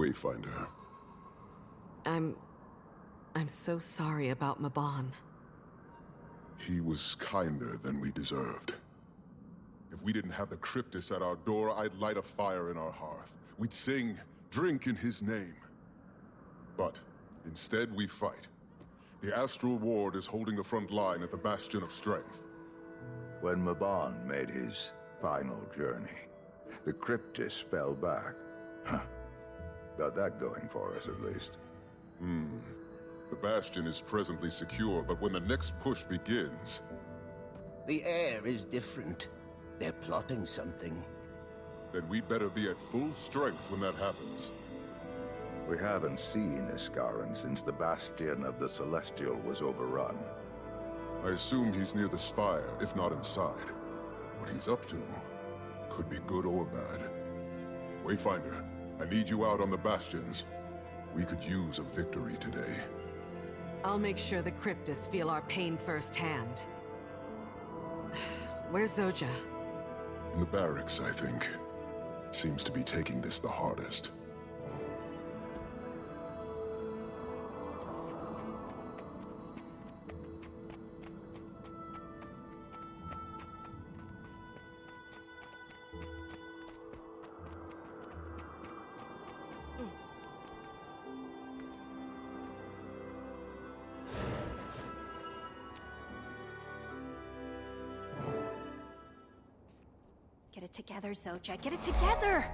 Wayfinder. I'm so sorry about Mabon. He was kinder than we deserved. If we didn't have the Cryptus at our door, I'd light a fire in our hearth. We'd sing, drink in his name. But instead we fight. The Astral Ward is holding the front line at the Bastion of Strength. When Mabon made his final journey, the Cryptus fell back. Huh. Got that going for us, at least. The Bastion is presently secure, but when the next push begins... The air is different. They're plotting something. Then we'd better be at full strength when that happens. We haven't seen Iskaran since the Bastion of the Celestial was overrun. I assume he's near the spire, if not inside. What he's up to could be good or bad. Wayfinder, I need you out on the bastions. We could use a victory today. I'll make sure the Cryptus feel our pain firsthand. Where's Zoja? In the barracks, I think. Seems to be taking this the hardest. Get it together, Zoja. Get it together!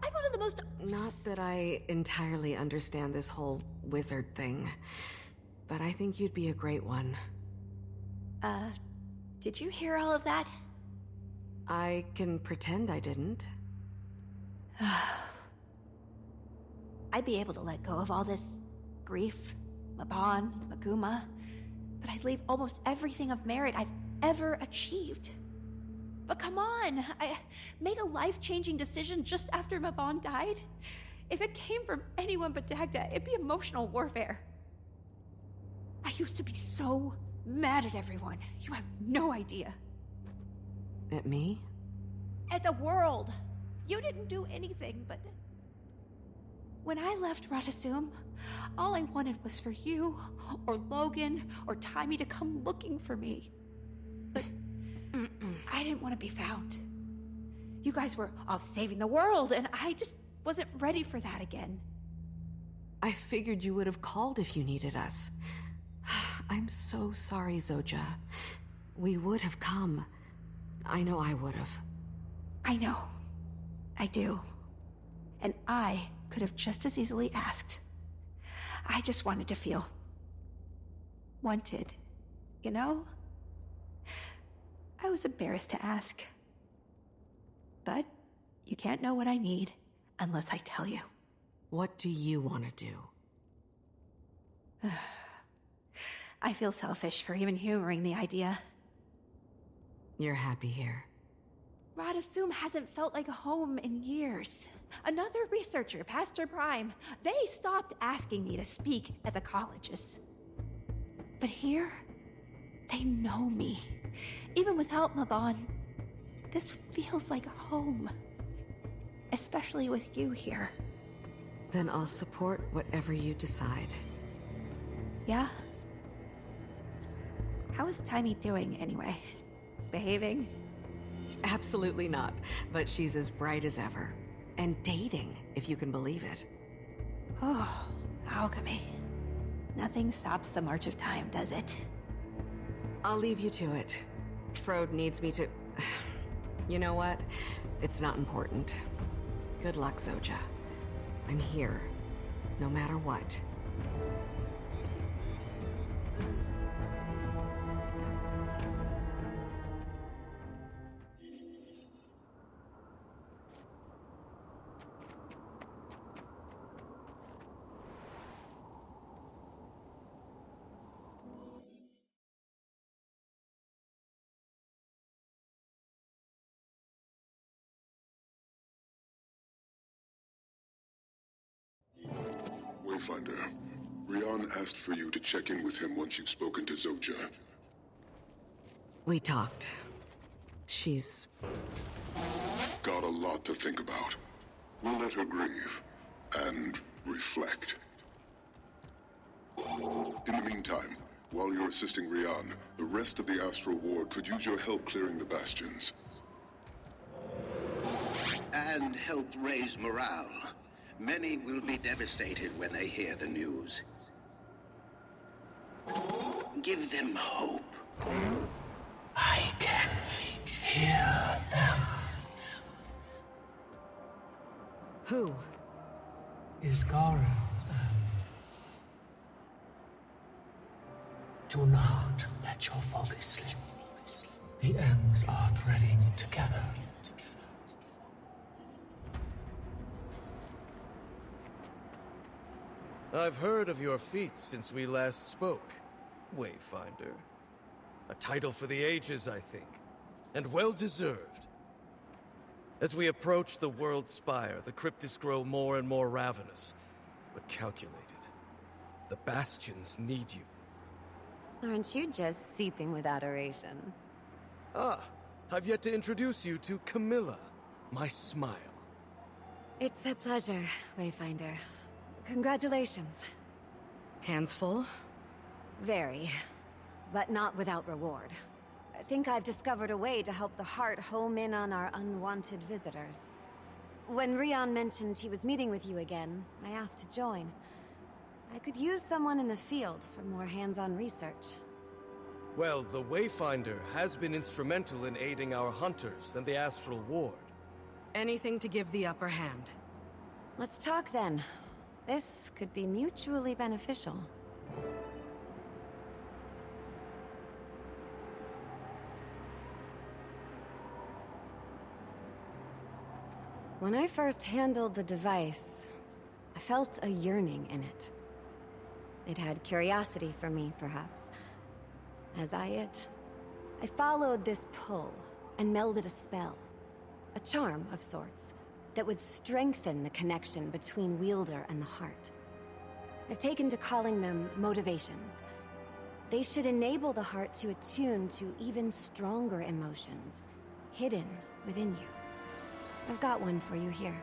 I'm one of the most... Not that I entirely understand this whole wizard thing, but I think you'd be a great one. Did you hear all of that? I can pretend I didn't. I'd be able to let go of all this grief, Mabon, Maguma, but I'd leave almost everything of merit I've ever achieved. But come on, I made a life-changing decision just after Mabon died. If it came from anyone but Dagda, it'd be emotional warfare. I used to be so mad at everyone. You have no idea. At me? At the world. You didn't do anything, but... When I left Radasum, all I wanted was for you, or Logan, or Timmy to come looking for me. But I didn't want to be found. You guys were off saving the world, and I just wasn't ready for that again. I figured you would have called if you needed us. I'm so sorry, Zoja. We would have come. I know I would have. I know. I do. And I could have just as easily asked. I just wanted to feel wanted, you know? I was embarrassed to ask. But you can't know what I need unless I tell you. What do you want to do? I feel selfish for even humoring the idea. You're happy here. Radasum hasn't felt like a home in years. Another researcher past her prime, they stopped asking me to speak at the colleges. But here, they know me. Even without Mabon, this feels like home. Especially with you here. Then I'll support whatever you decide. Yeah? How is Timmy doing anyway? Behaving? Absolutely not, but she's as bright as ever. And dating, if you can believe it. Oh, alchemy. Nothing stops the march of time, does it? I'll leave you to it. Frode needs me to... You know what? It's not important. Good luck, Zoja. I'm here, no matter what. Wayfinder, Rian asked for you to check in with him once you've spoken to Zoja. We talked. She's... Got a lot to think about. We'll let her grieve. and reflect. In the meantime, while you're assisting Rian, the rest of the Astral Ward could use your help clearing the bastions. And help raise morale. Many will be devastated when they hear the news. Give them hope. I can hear them. Who? Isgaro's Do not let your focus slip. The ends are threading together. I've heard of your feats since we last spoke, Wayfinder. A title for the ages, I think, and well-deserved. As we approach the World Spire, the cryptists grow more and more ravenous, but calculated. The Bastions need you. Aren't you just seeping with adoration? Ah, I've yet to introduce you to Camilla, my smile. It's a pleasure, Wayfinder. Congratulations. Hands full? Very. But not without reward. I think I've discovered a way to help the Heart home in on our unwanted visitors. When Rian mentioned he was meeting with you again, I asked to join. I could use someone in the field for more hands-on research. Well, the Wayfinder has been instrumental in aiding our hunters and the Astral Ward. Anything to give the upper hand. Let's talk then. This could be mutually beneficial. When I first handled the device, I felt a yearning in it. It had curiosity for me, perhaps. As I followed this pull and melded a spell. A charm of sorts that would strengthen the connection between Wielder and the Heart. I've taken to calling them motivations. They should enable the Heart to attune to even stronger emotions, hidden within you. I've got one for you here.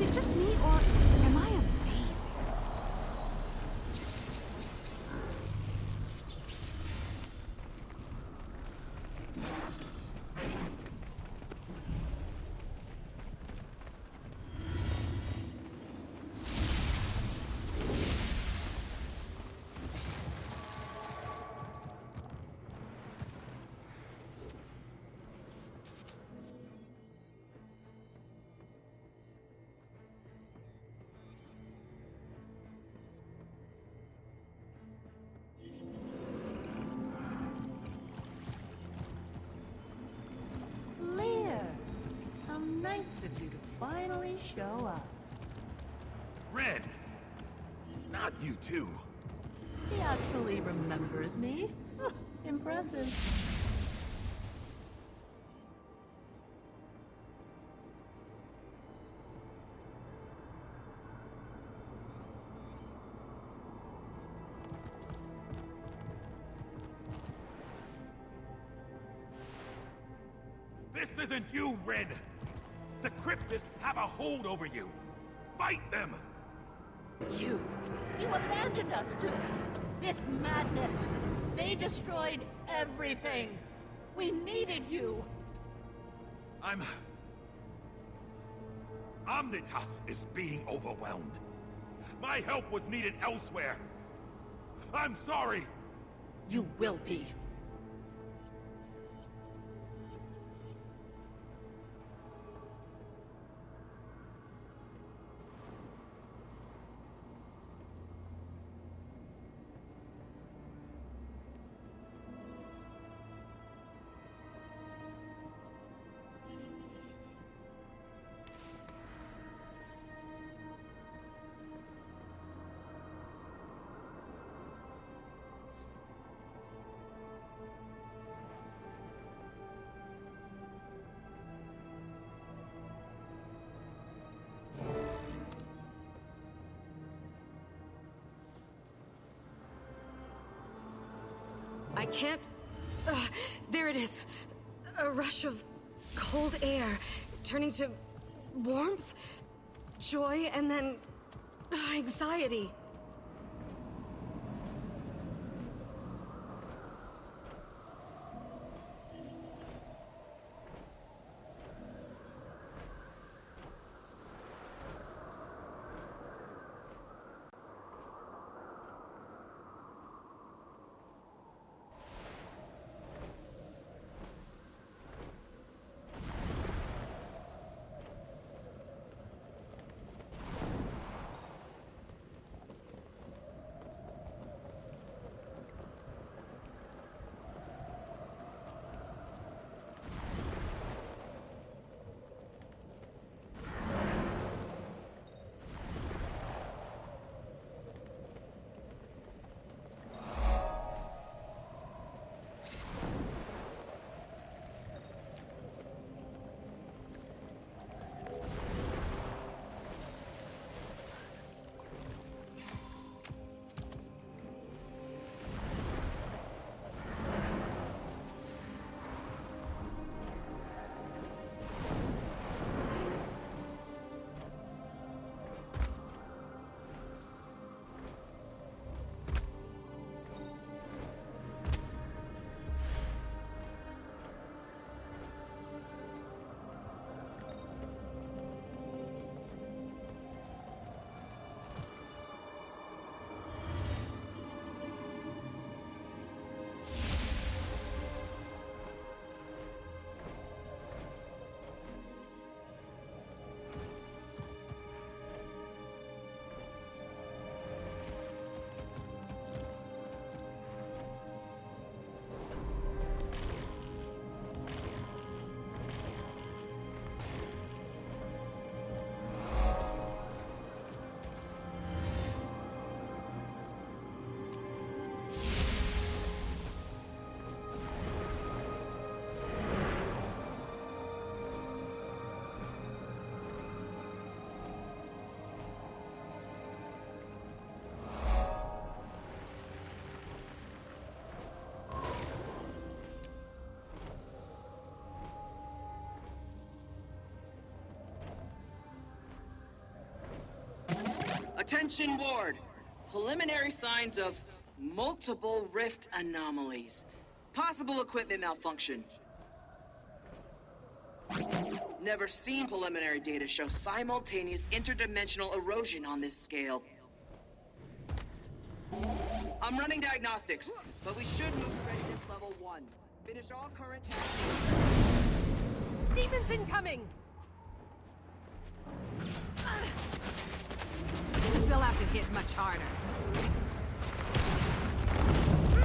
it just me, or am I amazing? Nice of you to finally show up. Ren! Not you too. He actually remembers me. Impressive. This isn't you, Ren! The Cryptists have a hold over you! Fight them! You abandoned us to this madness. They destroyed everything. We needed you. Omnitas is being overwhelmed. My help was needed elsewhere. I'm sorry! You will be. I can't... there it is. A rush of cold air, turning to warmth, joy, and then anxiety. Attention ward! Preliminary signs of multiple rift anomalies. Possible equipment malfunction. Never seen preliminary data show simultaneous interdimensional erosion on this scale. I'm running diagnostics, but we should move to readiness level 1. Finish all current tasks. Demons incoming! They'll have to hit much harder.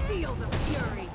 Feel the fury!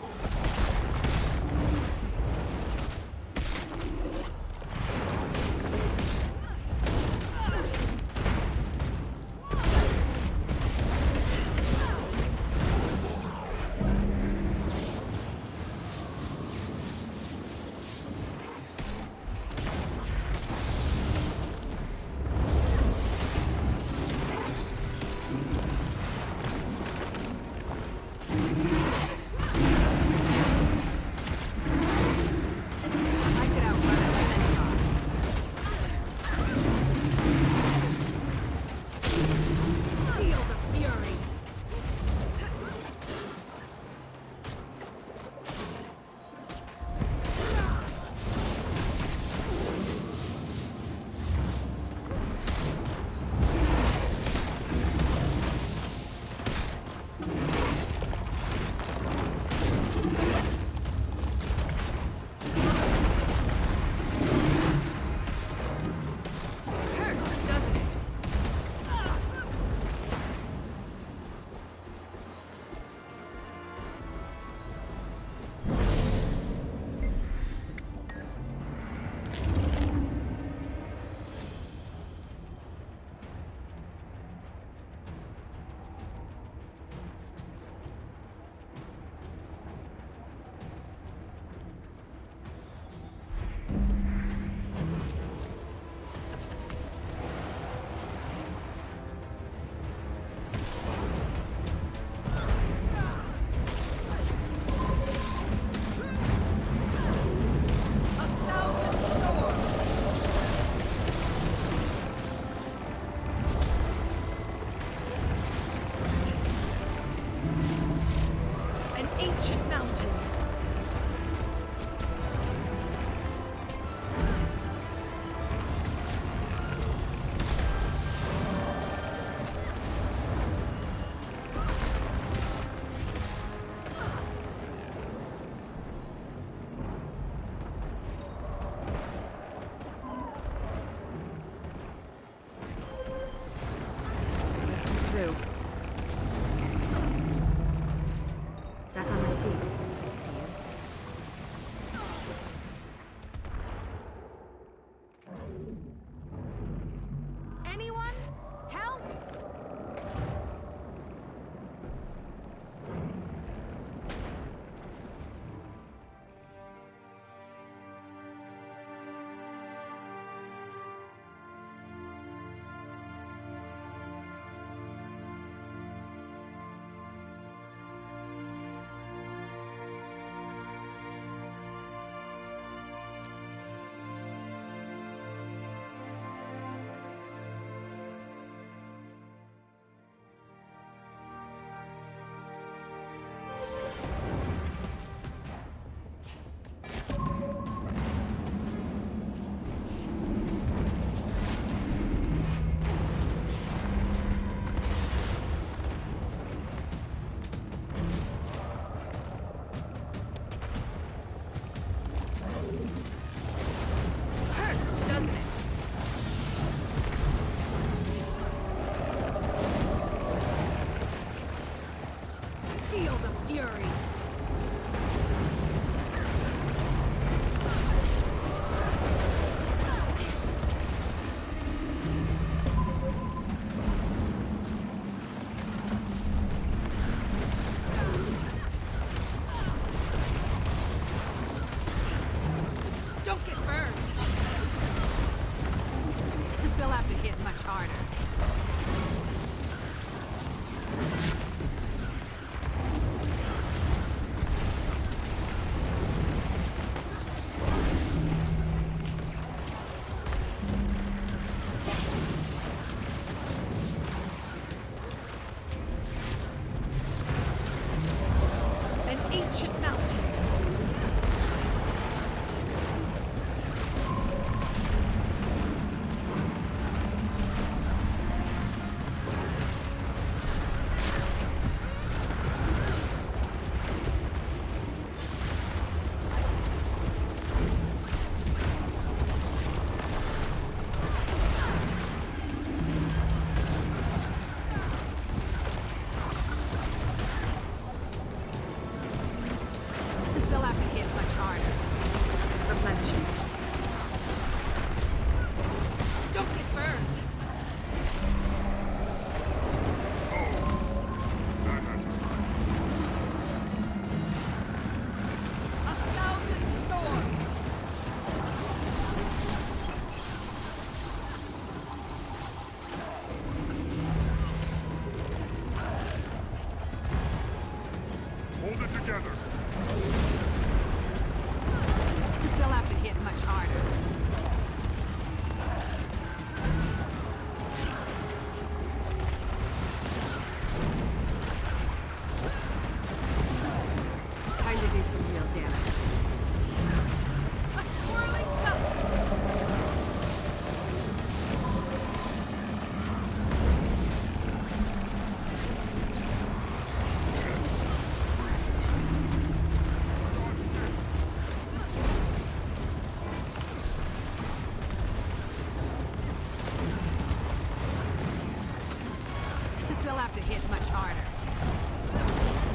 have to hit much harder.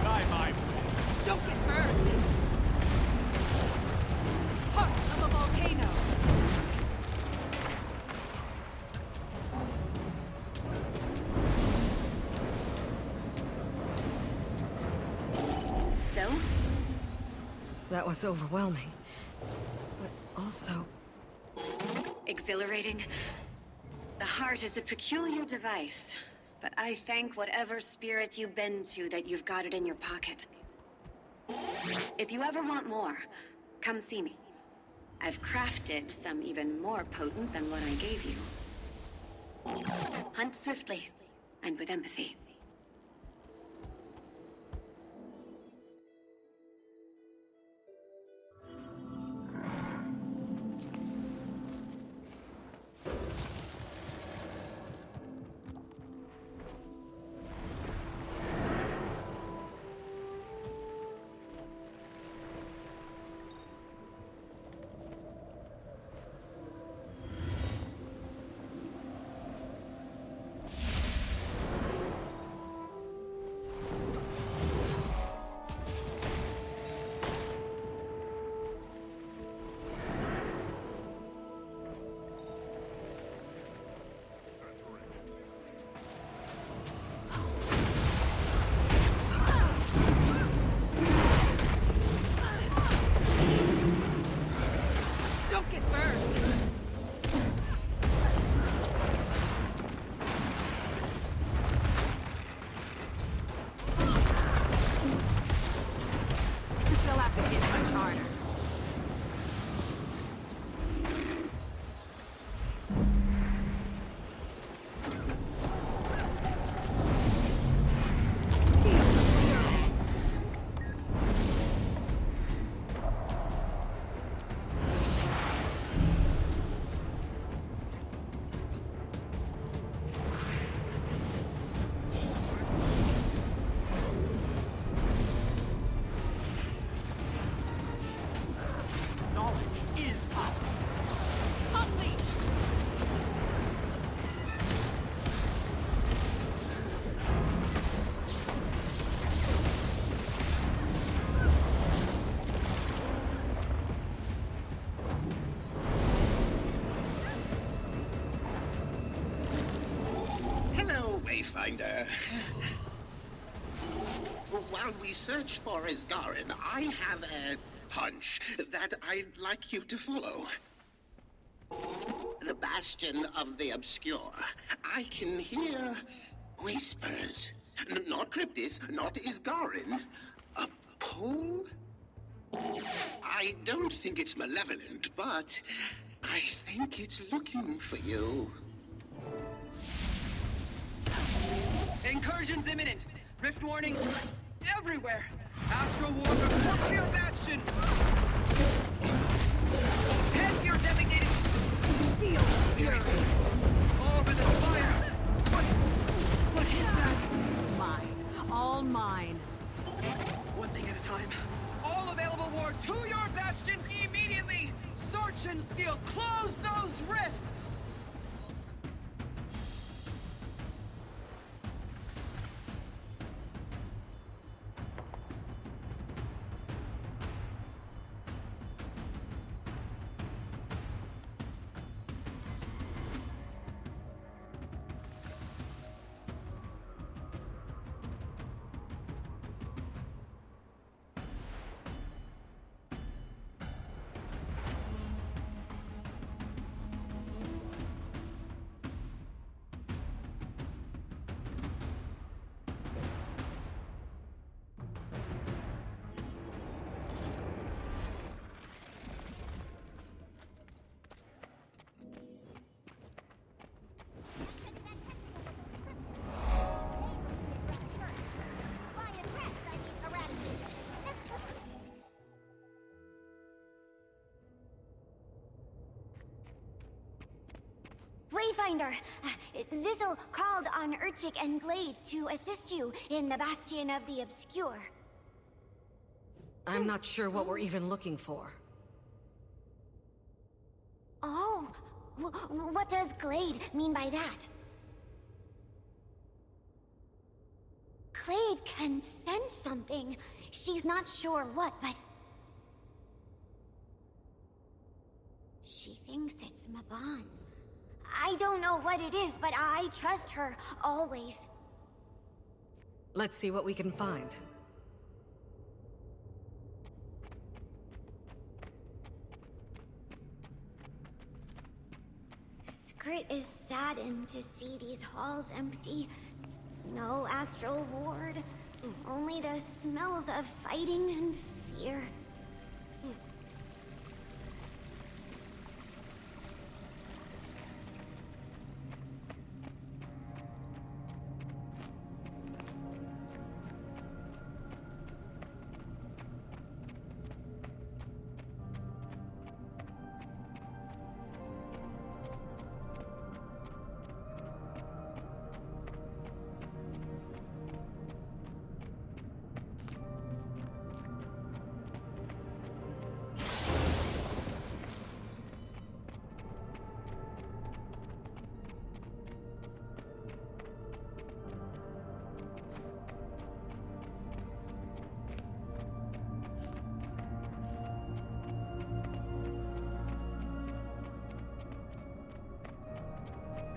Try my way. Don't get burned! Heart of a volcano! So? That was overwhelming. But also... Exhilarating. The heart is a peculiar device, but I thank whatever spirit you bend to that you've got it in your pocket. If you ever want more, come see me. I've crafted some even more potent than what I gave you. Hunt swiftly, and with empathy. Don't get burned! They'll have to hit much harder. Wayfinder. While we search for Isgarin, I have a hunch that I'd like you to follow. The Bastion of the Obscure. I can hear whispers. Not Cryptis, not Isgarin. A pull? I don't think it's malevolent, but I think it's looking for you. Incursion's imminent. Rift warnings everywhere. Astral War report to your bastions. Head to your designated Feel spirits. over the spire. What is that? Mine. All mine. One thing at a time. All available ward to your bastions immediately. Search and seal. Close those rifts. Wayfinder, Zizzle called on Urchik and Glade to assist you in the Bastion of the Obscure. I'm not sure what we're even looking for. Oh, what does Glade mean by that? Glade can sense something. She's not sure what, but... she thinks it's Mabon. I don't know what it is, but I trust her, always. Let's see what we can find. Skrit is saddened to see these halls empty. No astral ward. Only the smells of fighting and fear.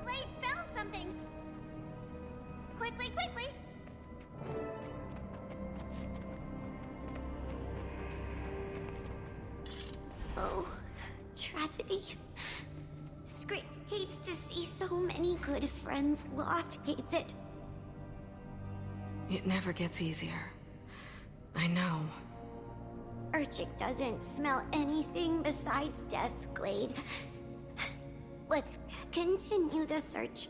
Glade's found something! Quickly, quickly! Oh, tragedy. Skrit hates to see so many good friends lost, hates it. It never gets easier. I know. Urchik doesn't smell anything besides death, Glade. Let's continue the search.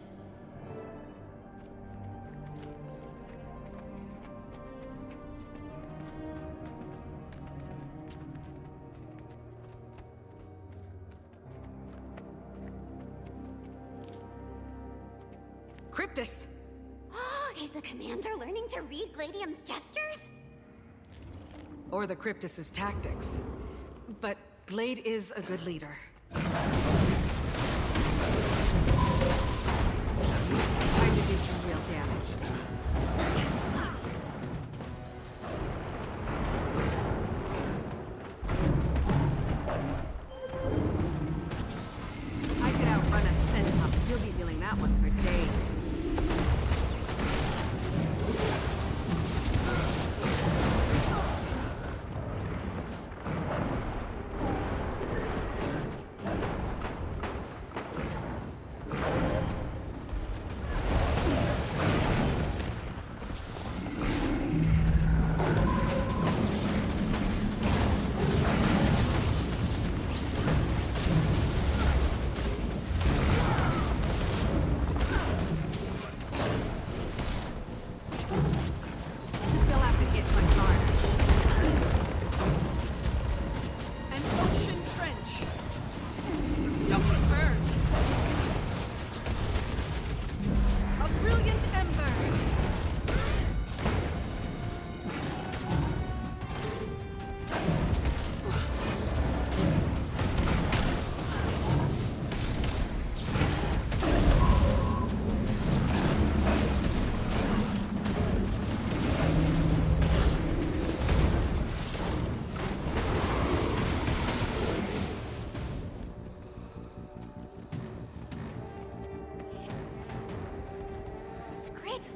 Cryptus! Is the commander learning to read Gladium's gestures? Or the Cryptus's tactics. But Glade is a good leader. Time to do some real damage. I could outrun a Centaur. You'll be feeling that one for days.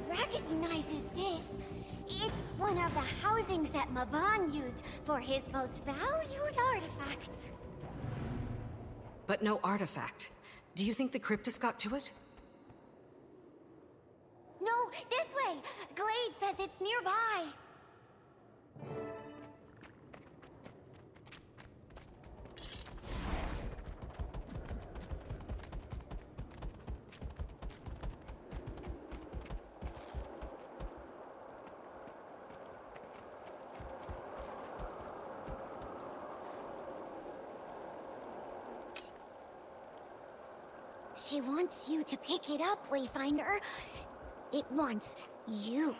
Recognizes this. It's one of the housings that Mabon used for his most valued artifacts. But no artifact. Do you think the Cryptus got to it? No, this way! Glade says it's nearby. She wants you to pick it up, Wayfinder. It wants you.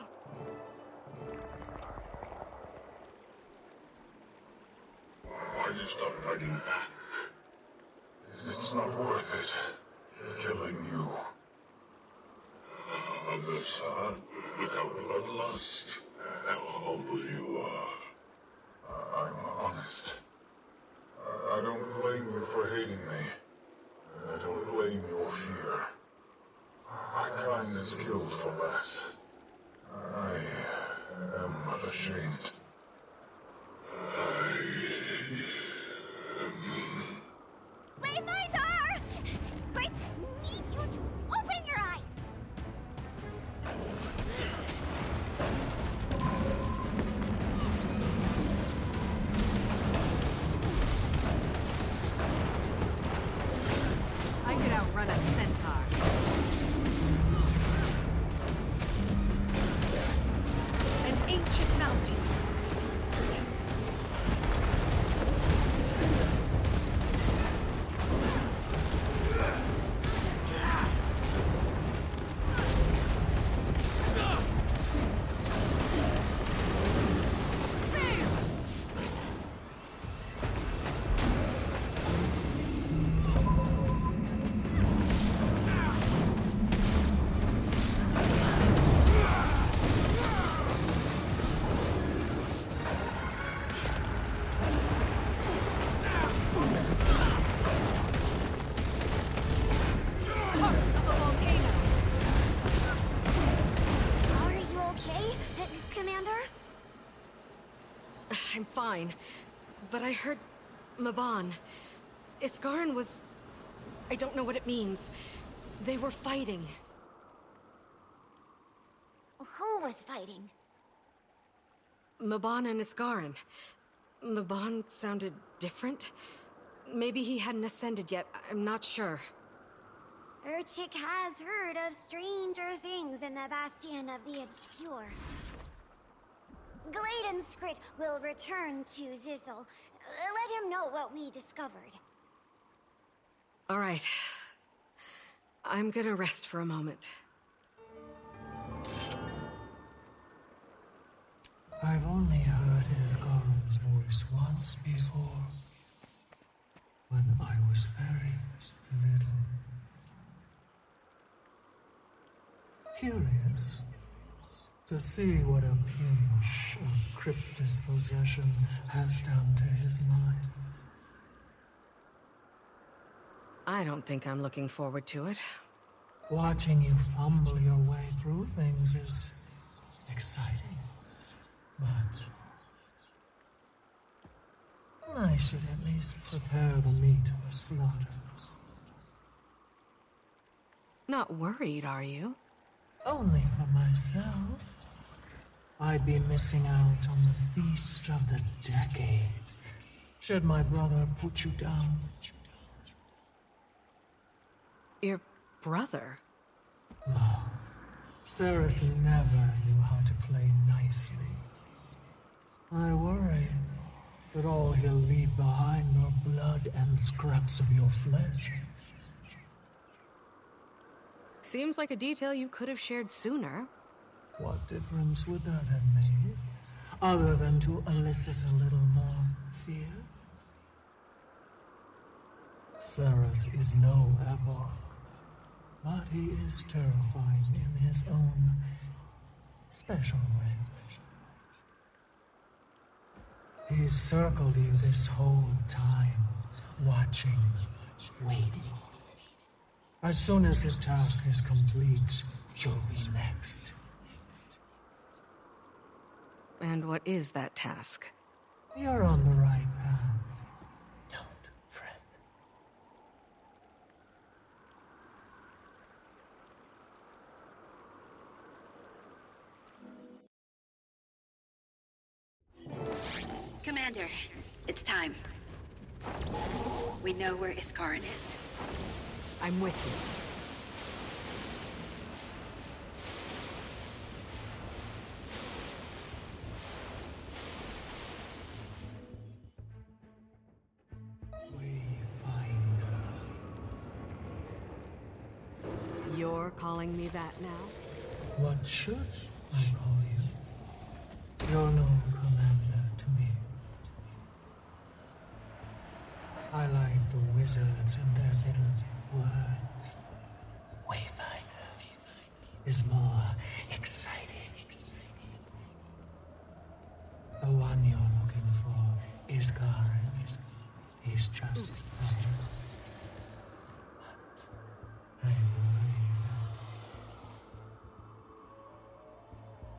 Why'd you stop fighting back? It's not worth it. Killing you. Abyssal. without bloodlust. How humble you are. I'm honest. I don't blame you for hating me. I don't blame your fear. My kind is killed for less. I am ashamed. Wayfinder! Squid needs you to open your eyes! I could outrun a centaur. An ancient mountain. I'm fine. But I heard... Mabon. Iskaran was... I don't know what it means. They were fighting. Who was fighting? Mabon and Iskaran. Mabon sounded different. Maybe he hadn't ascended yet. I'm not sure. Urchik has heard of stranger things in the Bastion of the Obscure. Glade and Skrit will return to Zizzle. Let him know what we discovered. All right. I'm gonna rest for a moment. I've only heard Iskaran's voice once before, when I was very little. Curious to see what a pinch of Cryptus possession has done to his mind. I don't think I'm looking forward to it. Watching you fumble your way through things is exciting, but I should at least prepare the meat for slaughter. Not worried, are you? Only for myself. I'd be missing out on the feast of the decade, should my brother put you down. Your brother? No. Cerus never knew how to play nicely. I worry that all he'll leave behind are blood and scraps of your flesh. Seems like a detail you could have shared sooner. What difference would that have made, other than to elicit a little more fear? Cerus is no Eivor, but he is terrifying in his own special way. He's circled you this whole time, watching, waiting. As soon as his task is complete, you'll be next. And what is that task? You're on the right path. Don't fret. Commander, it's time. We know where Iskaran is. I'm with you. You're calling me that now? What should I call you? You're no commander to me. I like the wizards and their little words. Wayfinder is more exciting.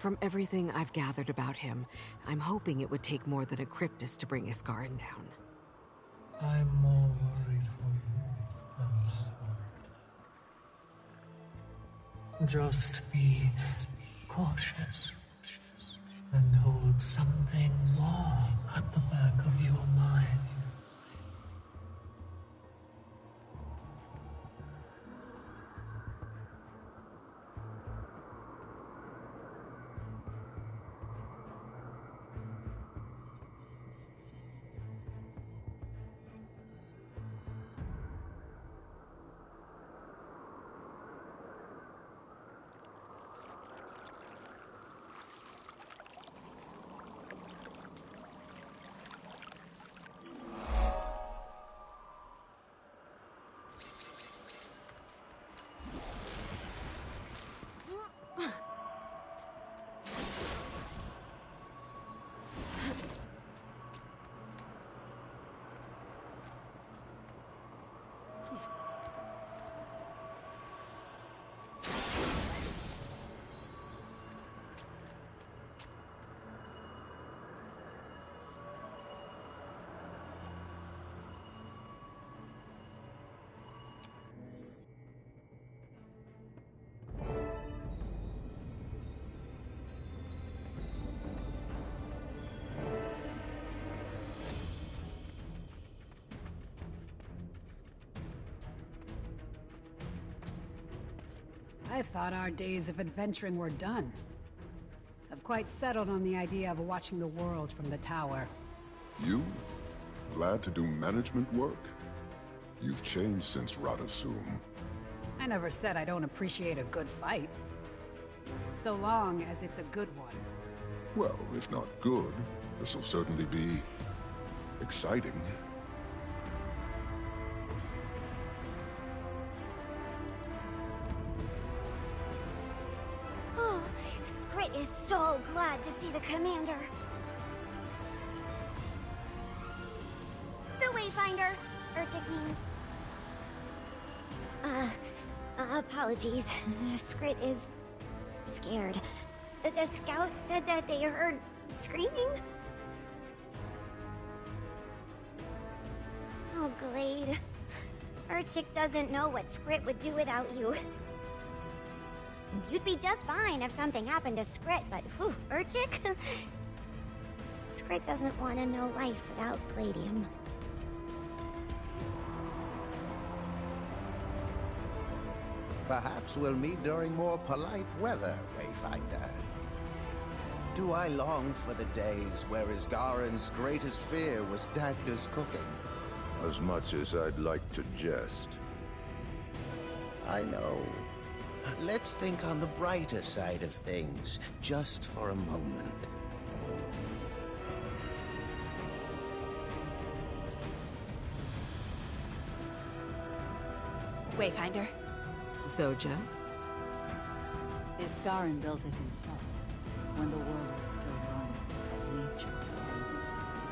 From everything I've gathered about him, I'm hoping it would take more than a Cryptus to bring Iskarin down. I'm more worried for you than that. Just be cautious and hold something warm at the back of your mind. I thought our days of adventuring were done. I've quite settled on the idea of watching the world from the tower. You? Glad to do management work? You've changed since Radasum. I never said I don't appreciate a good fight. So long as it's a good one. Well, if not good, this'll certainly be exciting. Oh, Scrit is so glad to see the commander. The Wayfinder, Urchic means. Apologies. Scrit is scared. The scout said that they heard screaming. Oh, Glade. Urchic doesn't know what Scrit would do without you. You'd be just fine if something happened to Scrit, but whew, Urchic? Scrit doesn't want to know life without Gladium. Perhaps we'll meet during more polite weather, Wayfinder. Do I long for the days where Isgarin's greatest fear was Dagda's cooking? As much as I'd like to jest. I know. Let's think on the brighter side of things, just for a moment. Wayfinder. Zoja? Iskarin built it himself, when the world was still run by nature and beasts.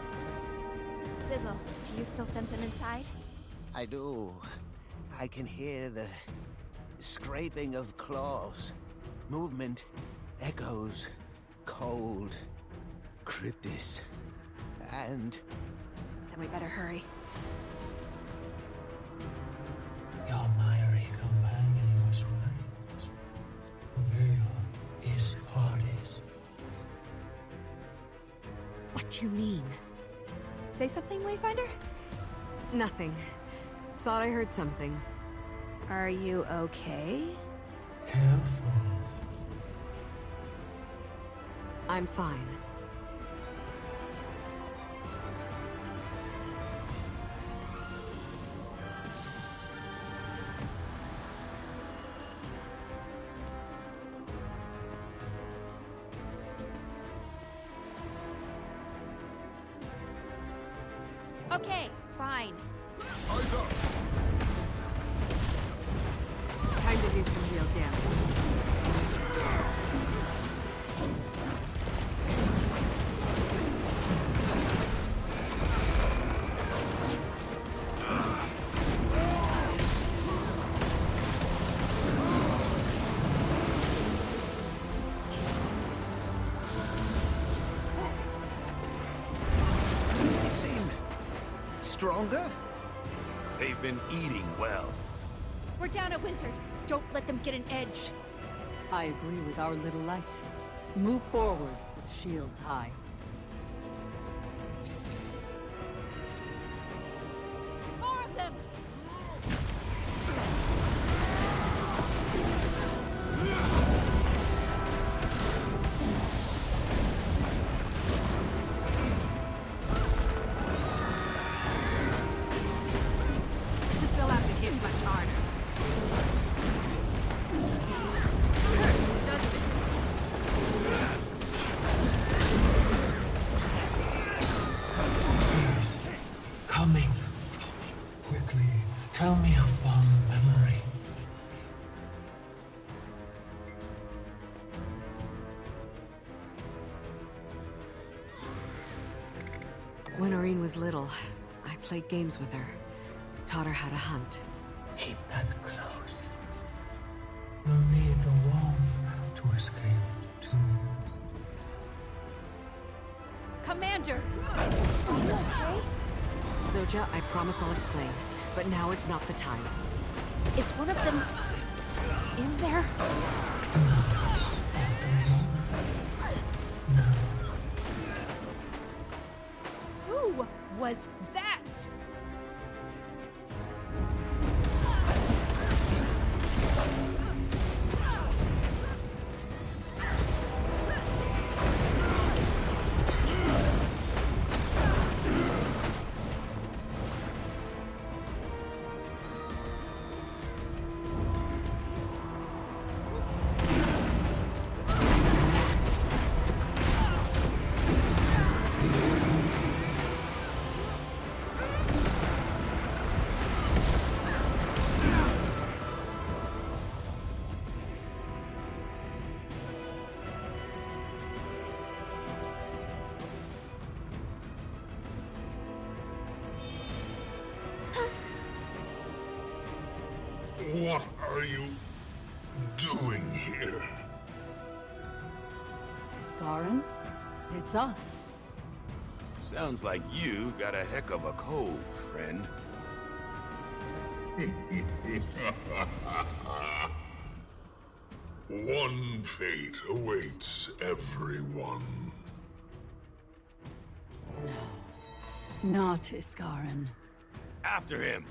Sizzle, do you still sense him inside? I do. I can hear the scraping of claws, movement, echoes, cold, Cryptis, and... Then we better hurry. Your miry companion was right. Veil is parties. What do you mean? Say something, Wayfinder? Nothing. Thought I heard something. Are you okay? Careful. I'm fine. Okay, fine. Eyes up! Time to do some real damage. stronger? They've been eating well. We're down a wizard. Don't let them get an edge. I agree with our little light. Move forward with shields high. More of them! They'll have to hit much harder. Hurts, doesn't it? Please, coming. Quickly, tell me a fond memory. When Irene was little, I played games with her. Taught her how to hunt. Keep that close. You'll need the wand to escape too. Commander! Are you okay? Zoja, I promise I'll explain, but now is not the time. Is one of them in there? Who was that? What are you doing here? Scarin? It's us. Sounds like you got a heck of a cold, friend. One fate awaits everyone. Not Scarin. After him!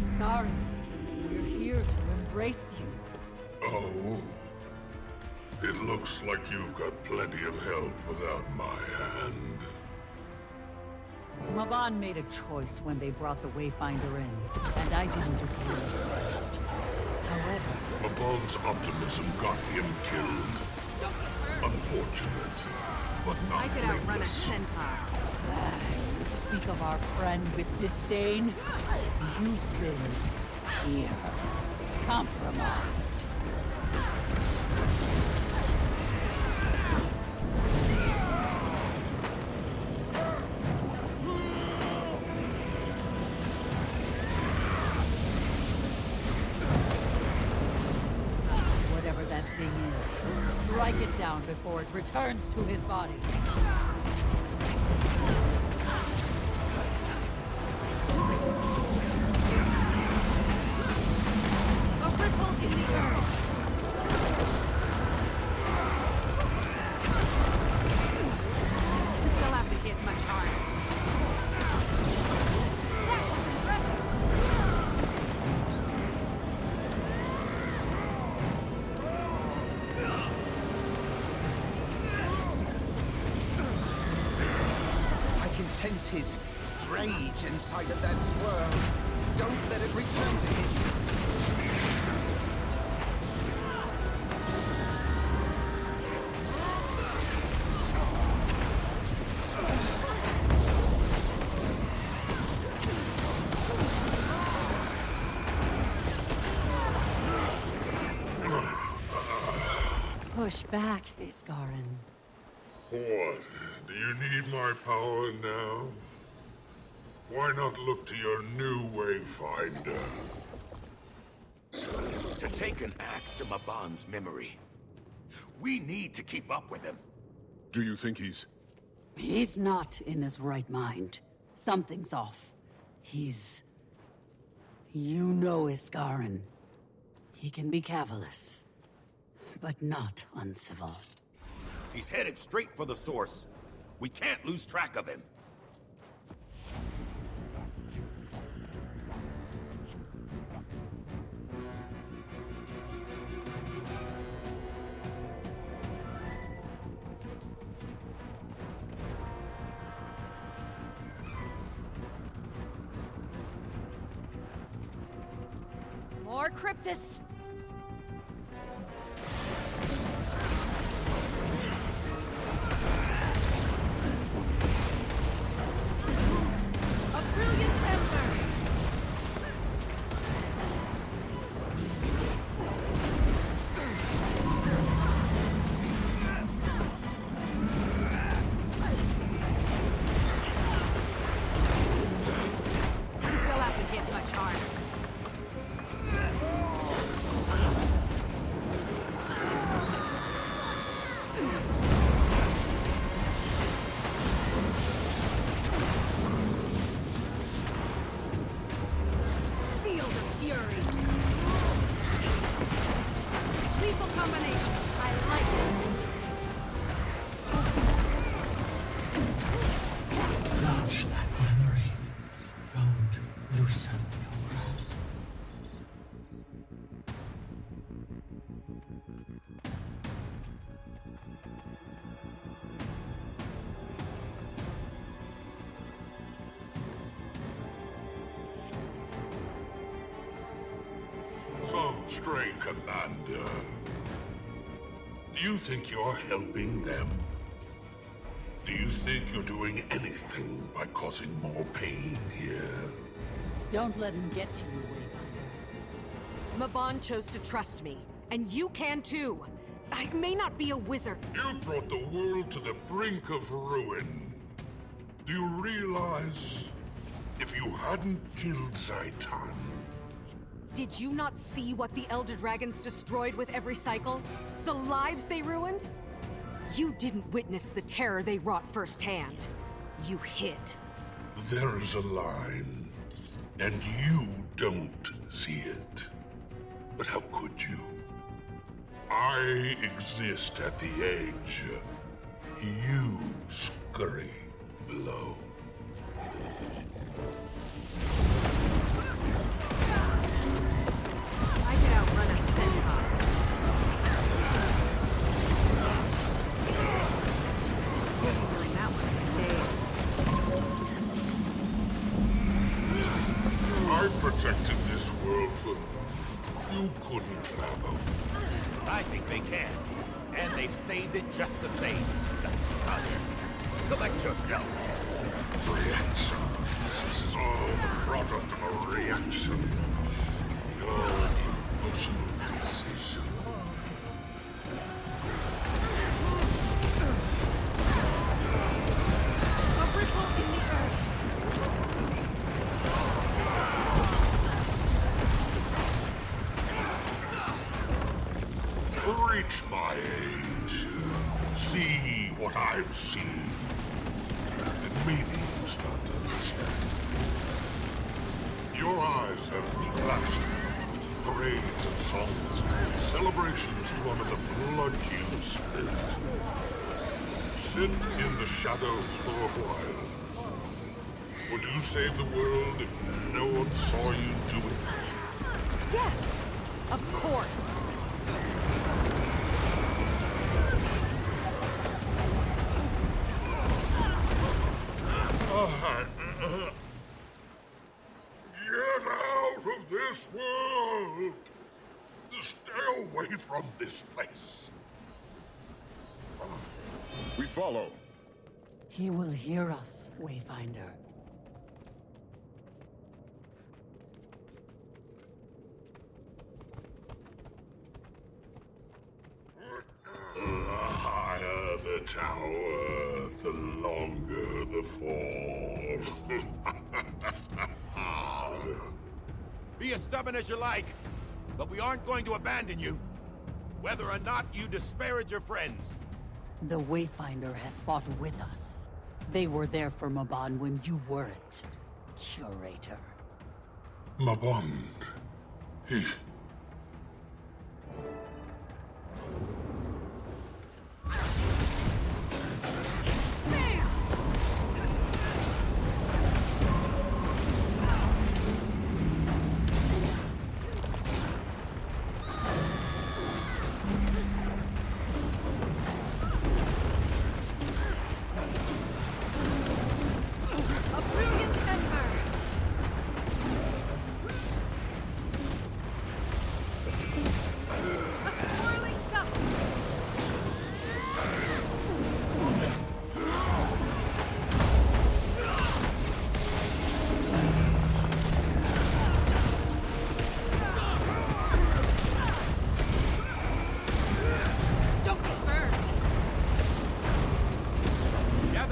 Scarin, we're here to embrace you. Oh? It looks like you've got plenty of help without my hand. Maban made a choice when they brought the Wayfinder in, and I didn't agree at first. However... Maban's optimism got him killed. Unfortunate, but not I could outrun a blameless. centaur. You speak of our friend with disdain? You've been here. Compromised. Whatever that thing is, strike it down before it returns to his body. A ripple in the earth. They'll have to hit much harder. That was impressive. I can sense his rage inside of that swirl. Don't let it return to him. Push back, Scarin. What? Do you need my power now? Why not look to your new Wayfinder? To take an axe to Mabon's memory. We need to keep up with him. Do you think he's... He's not in his right mind. Something's off. He's... You know Iskarin. He can be cavalice, but not uncivil. He's headed straight for the source. We can't lose track of him. More Cryptus! A brilliant ember! You'll have to hit much harder. Feel the fury. Lethal combination. I like it. Launch that energy. Don't loosen force. Some stray commander. Do you think you're helping them? Do you think you're doing anything by causing more pain here? Don't let him get to you, Wayfinder. Mabon chose to trust me, and you can too. I may not be a wizard. You brought the world to the brink of ruin. Do you realize if you hadn't killed Zaitan, Did you not see what the Elder Dragons destroyed with every cycle? The lives they ruined? You didn't witness the terror they wrought firsthand. You hid. there is a line, and you don't see it. But how could you? I exist at the edge. You scurry below. I can outrun a centaur. Been doing that one for days. I protected this world for you couldn't fathom. I think they can. And they've saved it just the same. Dusty Codger. Collect yourself. Reaction. This is all the product of a reaction. Your emotional decision. A ripple in the earth. Reach my age. See what I've seen. And maybe you start to understand. Your eyes have flashed. Parades and songs, celebrations to honor the blood you spilled. Sit in the shadows for a while. Would you save the world if no one saw you do it? Yes, of course. Get out of this world! Stay away from this place. We follow. He will hear us, Wayfinder. The higher the tower, the longer the fall. Be as stubborn as you like, but we aren't going to abandon you. Whether or not you disparage your friends. The Wayfinder has fought with us. They were there for Mabon when you weren't, Curator. Mabon... he...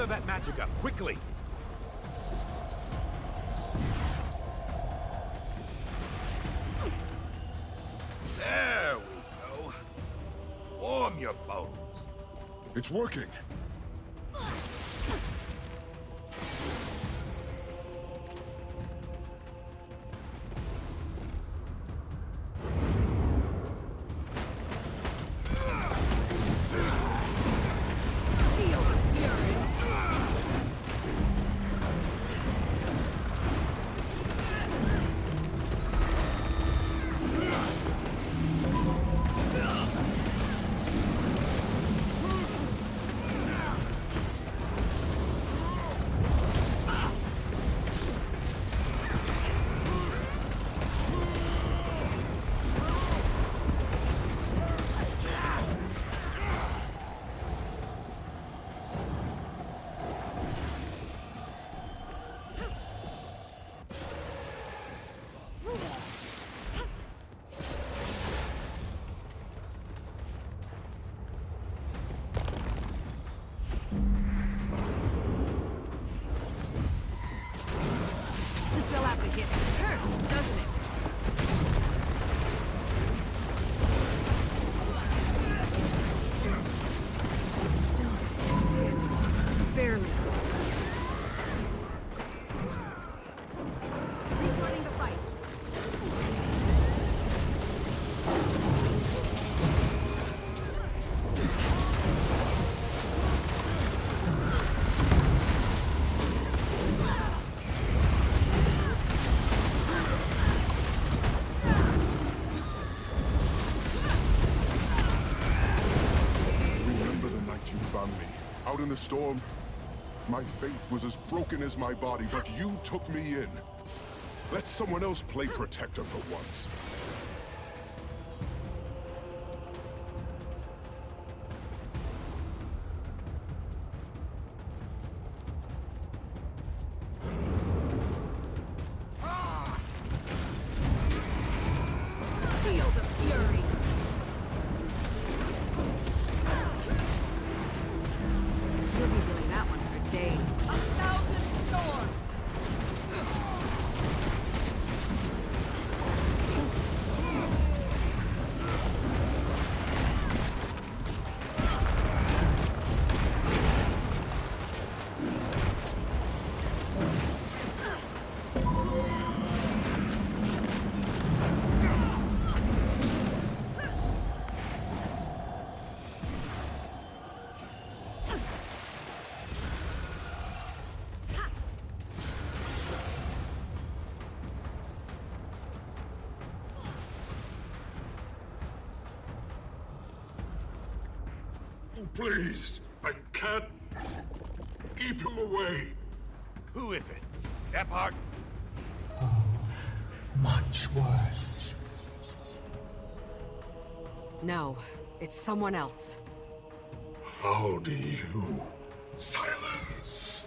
That magic up, quickly! There we go. Warm your bones. It's working. You'll have to hit. It hurts, doesn't it? Still standing. Barely. Rejoining the fight. Out in the storm, my faith was as broken as my body, but you took me in. Let someone else play protector for once. Feel the fury. You'll be feeling that one for days. 1,000 storms! Please, I can't keep him away. Who is it? Ephart? Oh, much worse. No, it's someone else. How do you silence?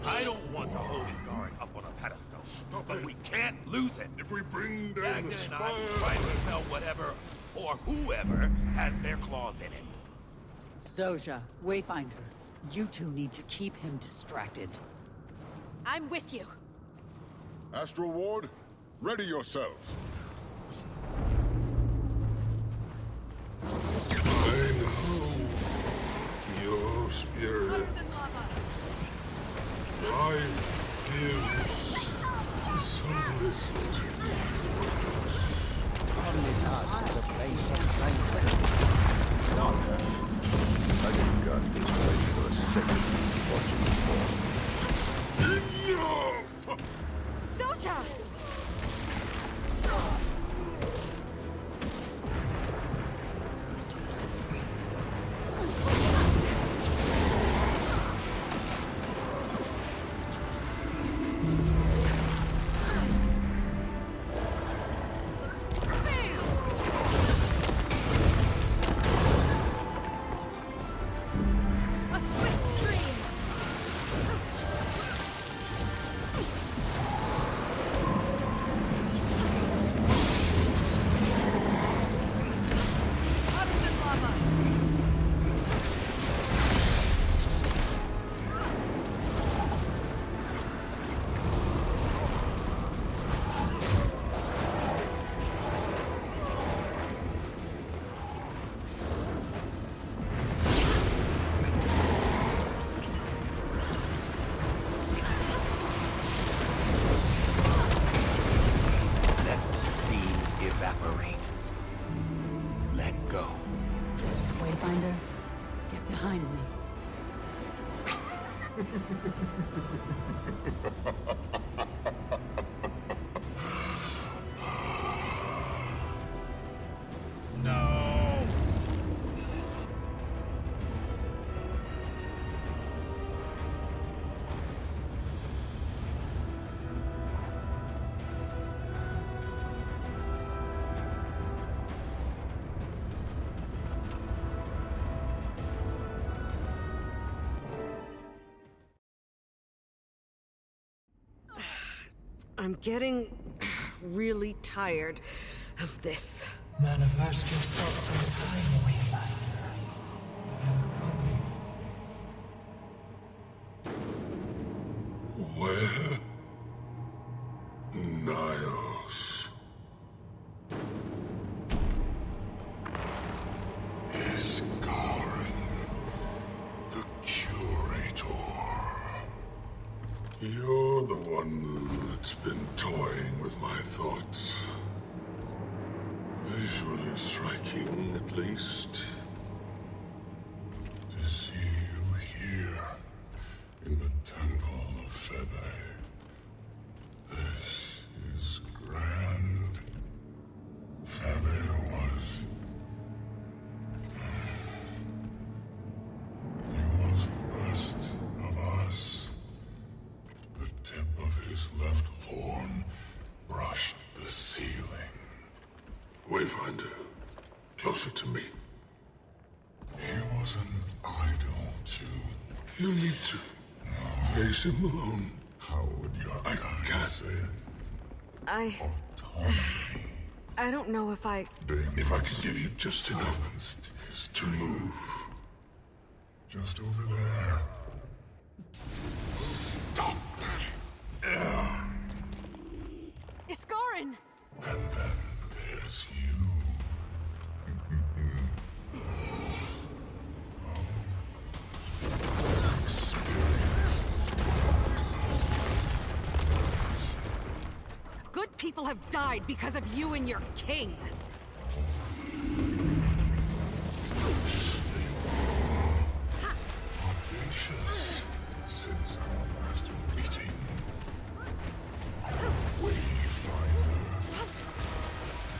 I don't want to hold his guard up on a pedestal, but we can't lose it. If we bring down Magda the and I spire... will try to expel whatever, or whoever, has their claws in it. Zojja, Wayfinder, you two need to keep him distracted. I'm with you. Astral Ward, ready yourselves. I know your spirit. Life gives so little to you. Omnitas is a place of tranquility. Not I didn't got this place for a second watching the fall. Enough! Zojja! evaporate. Let go. Wayfinder, get behind me. No! I'm getting really tired of this. Manifest yourself sometime, Wayfinder. Where? Niles. Iskarin, the Curator. You're the one that's been toying with my thoughts. Visually striking, at least. To see you here, in the Temple of Febe. This is grand. Febe was... He was the best of us. The tip of his left horn brushed the ceiling. Wayfinder, closer to me. He was an idol too. You need to face him alone. How would your kind say it? I don't know if I... If I could give you just enough to move. Just over there. Stop that. Iskarin! And then there's you. Experience. Good people have died because of you and your king. Audacious since our last meeting. Wayfinder.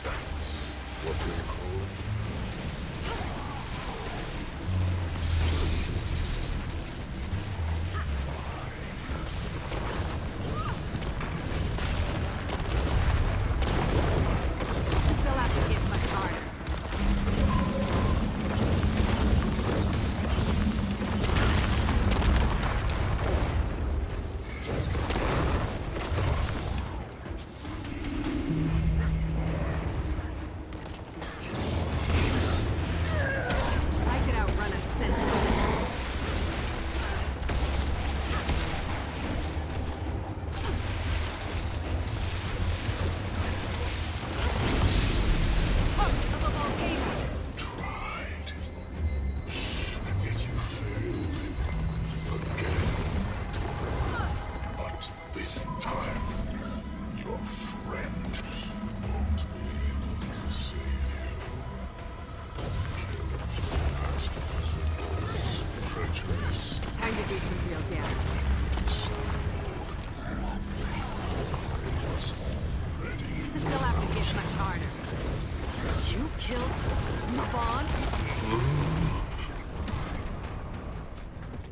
That's what they call me. They'll have to kill Mabon?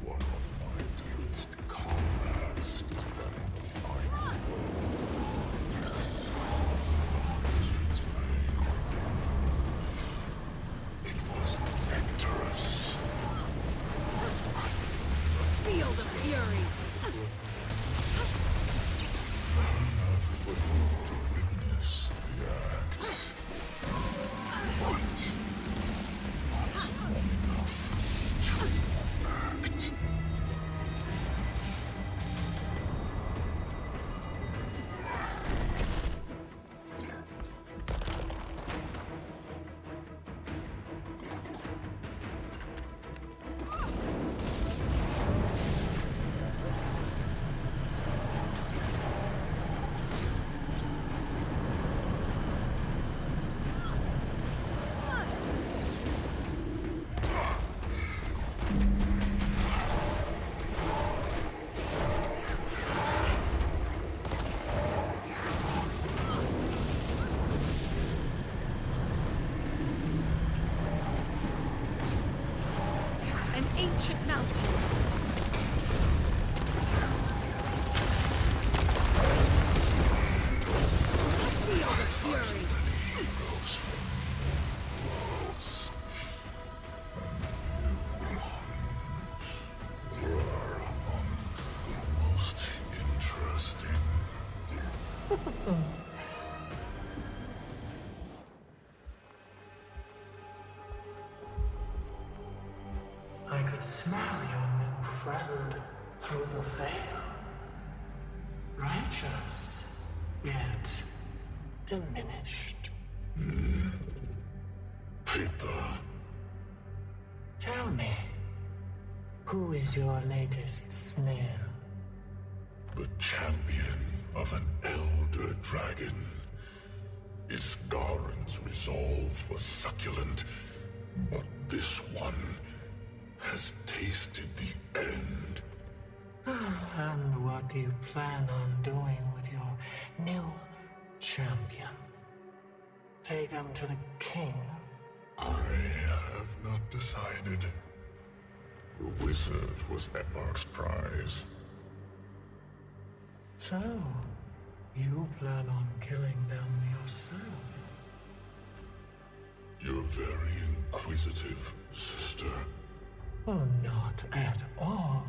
One of my dearest comrades stood in the fight. Its pain. It was Cerus. Feel the fury! For you to witness the act. But not long enough to act. An ancient mountain. Feel the fury. Heroes from worlds. And you were among the most interesting. I could smell your new friend through the veil. Righteous, yet diminished. Peitha. Tell me, who is your latest snare? The champion of an elder dragon. Isgaren's resolve was succulent, but this one has tasted the end. And what do you plan on doing with your new champion? Take them to the king? I have not decided. The wizard was Eparch's prize. So, you plan on killing them yourself? You're very inquisitive, sister. Oh, not at all.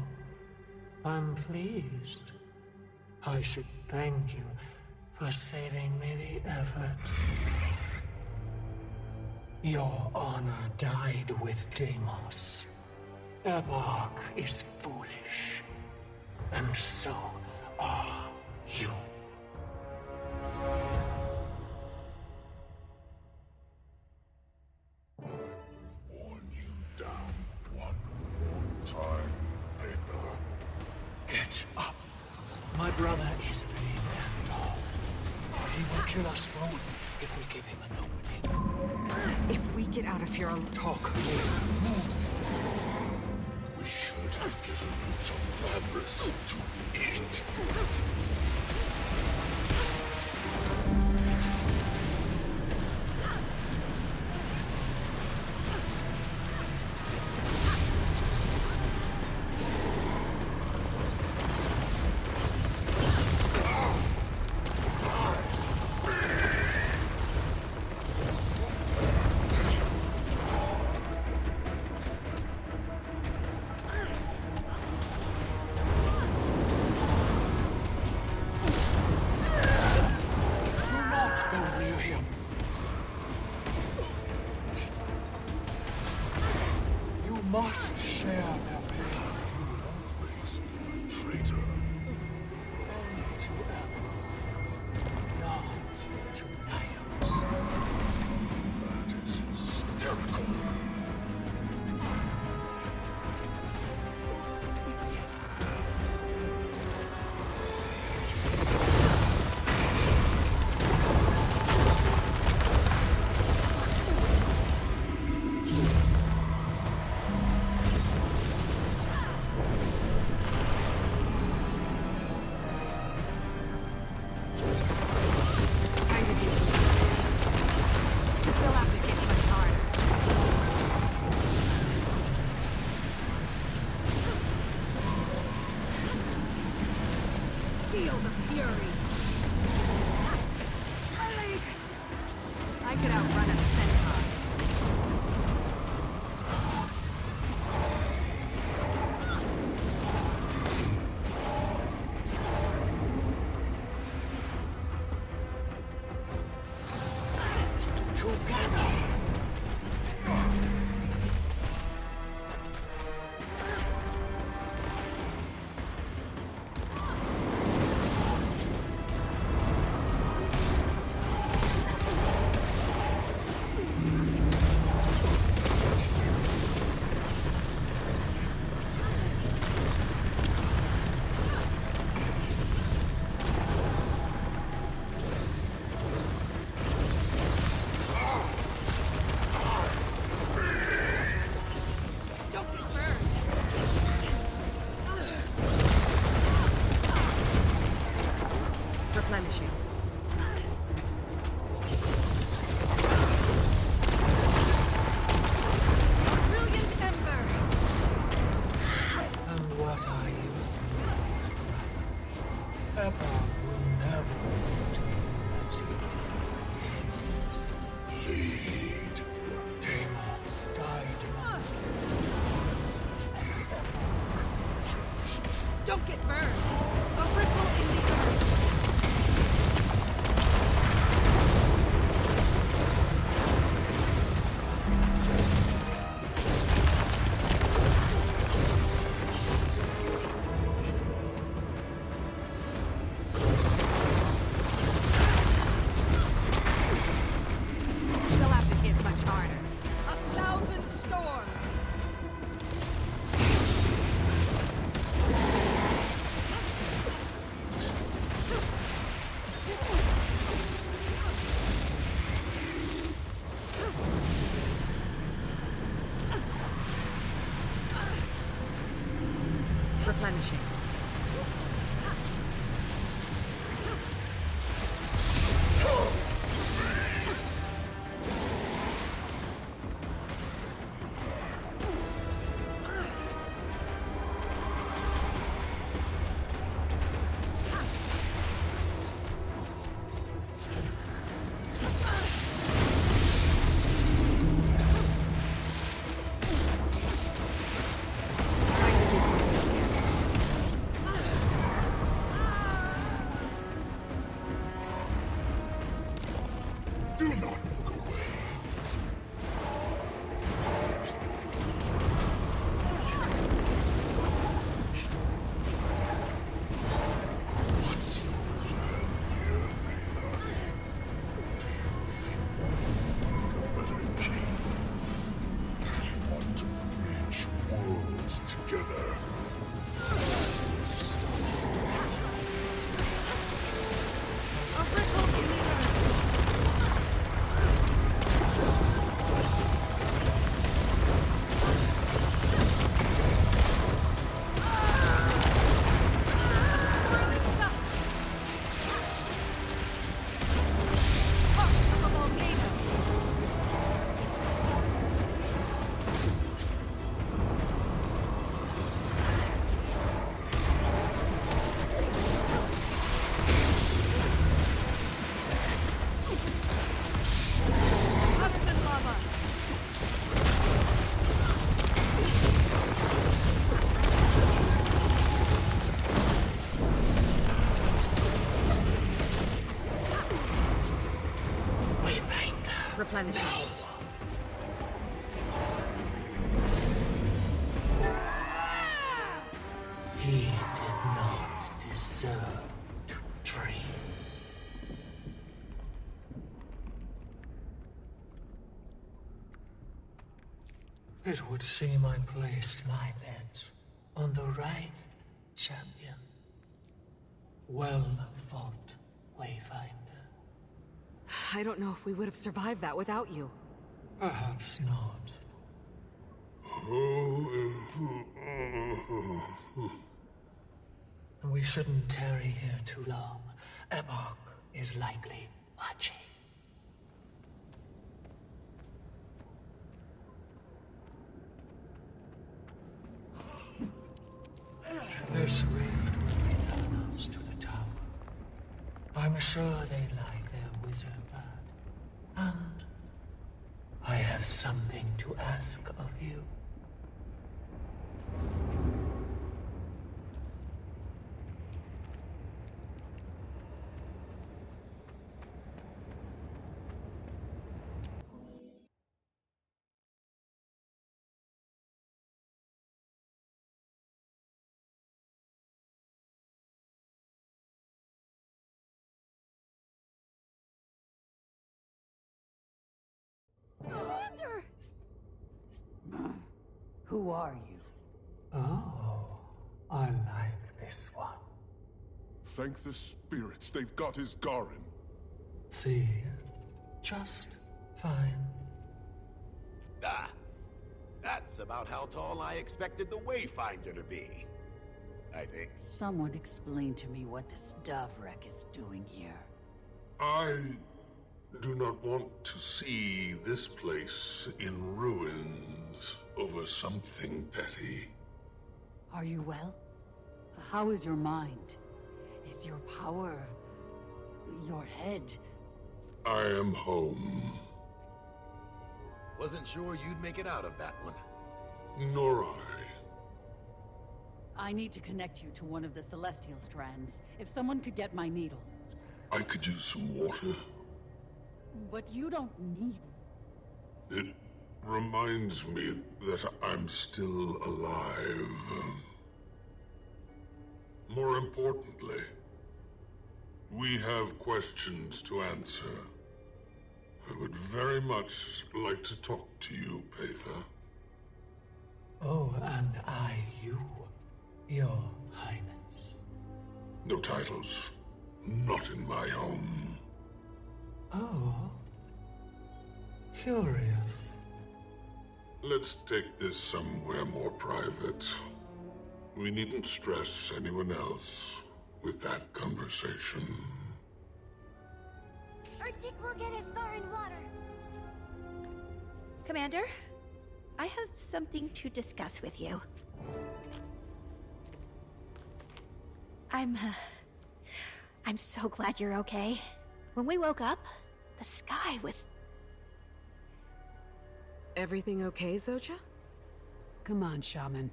I'm pleased. I should thank you for saving me the effort. Your honor died with Deimos. Eparch is foolish. And so are you. Worn you down one more time, Peitha. Get up. My brother is big and tall. He will kill us both if we give him an opening. If we get out of here, I'll talk later. We should have given you some Labrys to eat. Feel the fury! My leg! I could outrun a centaur. Replenishing. Brilliant ember! And what are you? Epilogue will never return as he did. Lead. Deimos died once. Don't get burned! A ripple in the earth! They'll have to hit much harder. 1,000 storms! Replenishing. Do not look away. What's your plan here, Peitha? Make a better king? Do you want to bridge worlds together? A ripple in the earth! Replenishing. He did not deserve to dream. It would seem I placed my bet on the right champion. Well fought, Wayfinder. I don't know if we would have survived that without you. Perhaps not. We shouldn't tarry here too long. Ebok is likely watching. This rift will return us to the tower. I'm sure they like their wizard bird. And I have something to ask of you. Commander! Who are you? Oh, I like this one. Thank the spirits, they've got his Garin. See? Just fine. Ah, that's about how tall I expected the Wayfinder to be. I think. Someone explain to me what this dove wreck is doing here. I do not want to see this place in ruins over something petty. Are you well? How is your mind? Is your power... your head? I am home. Wasn't sure you'd make it out of that one. Nor I. I need to connect you to one of the celestial strands. If someone could get my needle. I could use some water. But you don't need... It reminds me that I'm still alive. More importantly, we have questions to answer. I would very much like to talk to you, Peitha. Oh, and you, Your Highness. No titles. Not in my home. Oh. Curious. Let's take this somewhere more private. We needn't stress anyone else with that conversation. Urchik will get his scar in water. Commander, I have something to discuss with you. I'm so glad you're okay. When we woke up, the sky was... Everything okay, Zoja? Come on, Shaman.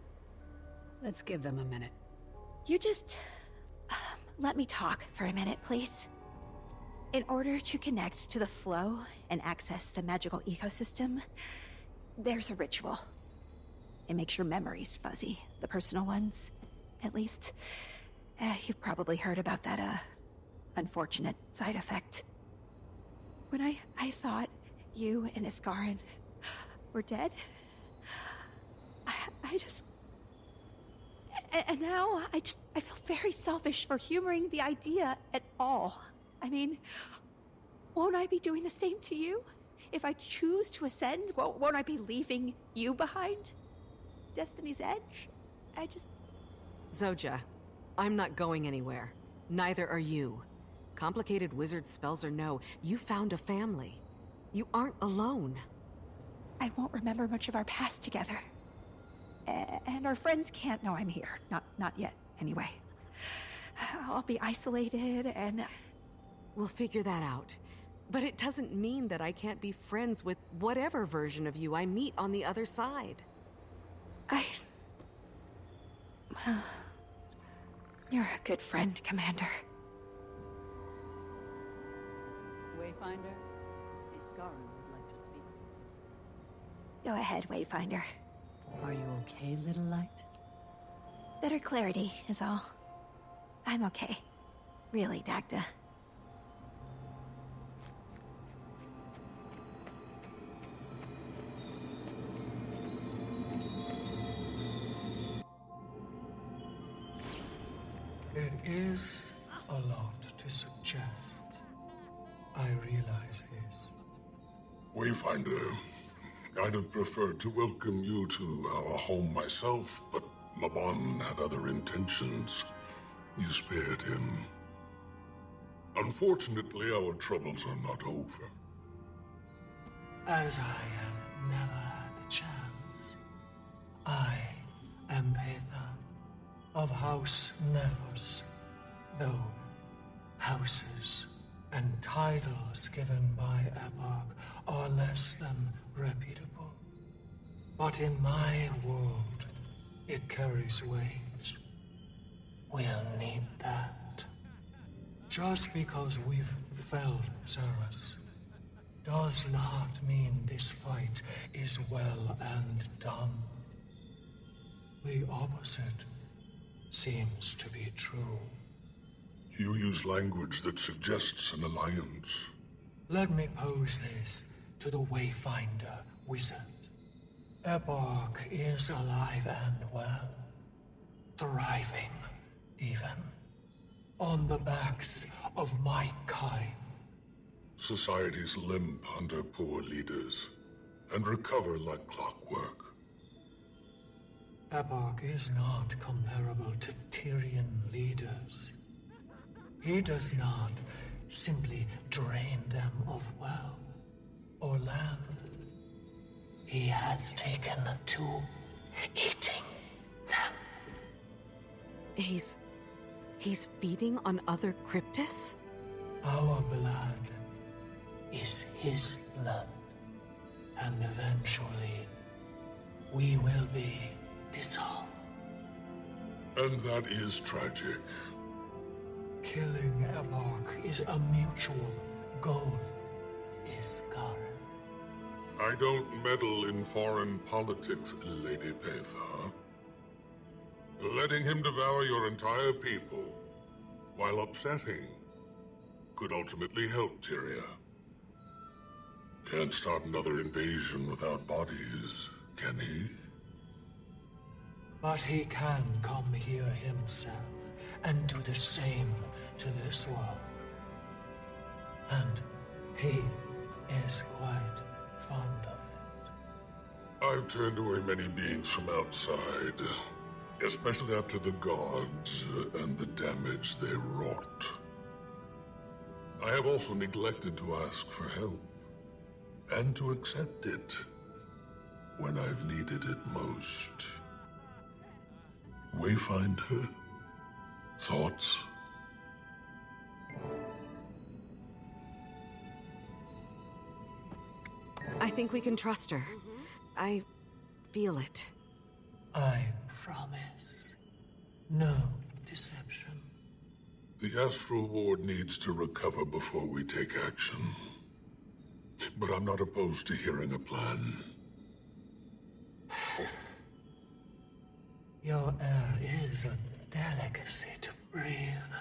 Let's give them a minute. You just... let me talk for a minute, please. In order to connect to the flow and access the magical ecosystem, there's a ritual. It makes your memories fuzzy, the personal ones, at least. You've probably heard about that, unfortunate side effect. When I thought you and Iskarin were dead, I just... And now, I feel very selfish for humoring the idea at all. I mean, won't I be doing the same to you? If I choose to ascend, won't I be leaving you behind? Destiny's Edge? I just... Zoja, I'm not going anywhere. Neither are you. Complicated wizard spells or no, you found a family. You aren't alone. I won't remember much of our past together. And our friends can't know I'm here. Not yet, anyway. I'll be isolated and... We'll figure that out. But it doesn't mean that I can't be friends with whatever version of you I meet on the other side. You're a good friend, Commander. Wayfinder, Iskarin would like to speak. Go ahead, Wayfinder. Are you okay, little light? Better clarity is all. I'm okay. Really, Dagda. It is a lot to suggest. I realize this. Wayfinder, I'd have preferred to welcome you to our home myself, but Mabon had other intentions. You spared him. Unfortunately, our troubles are not over. As I have never had the chance, I am Peitha of House Nephos, though houses and titles given by Epoch are less than reputable. But in my world, it carries weight. We'll need that. Just because we've felled Cerus does not mean this fight is well and done. The opposite seems to be true. You use language that suggests an alliance. Let me pose this to the Wayfinder wizard. Epoch is alive and well. Thriving, even. On the backs of my kind. Societies limp under poor leaders, and recover like clockwork. Epoch is not comparable to Tyrian leaders. He does not simply drain them of wealth or land. He has taken to eating them. He's feeding on other Cryptis? Our blood is his blood. And eventually, we will be dissolved. And that is tragic. Killing Epoch is a mutual goal, Iskarin. I don't meddle in foreign politics, Lady Peitha. Letting him devour your entire people, while upsetting, could ultimately help Tyria. Can't start another invasion without bodies, can he? But he can come here himself and do the same to this world. And he is quite fond of it. I've turned away many beings from outside, especially after the gods and the damage they wrought. I have also neglected to ask for help, and to accept it when I've needed it most. Wayfinder? Thoughts? I think we can trust her. I feel it. I promise. No deception. The Astral Ward needs to recover before we take action. But I'm not opposed to hearing a plan. Your air is a delicacy to breathe.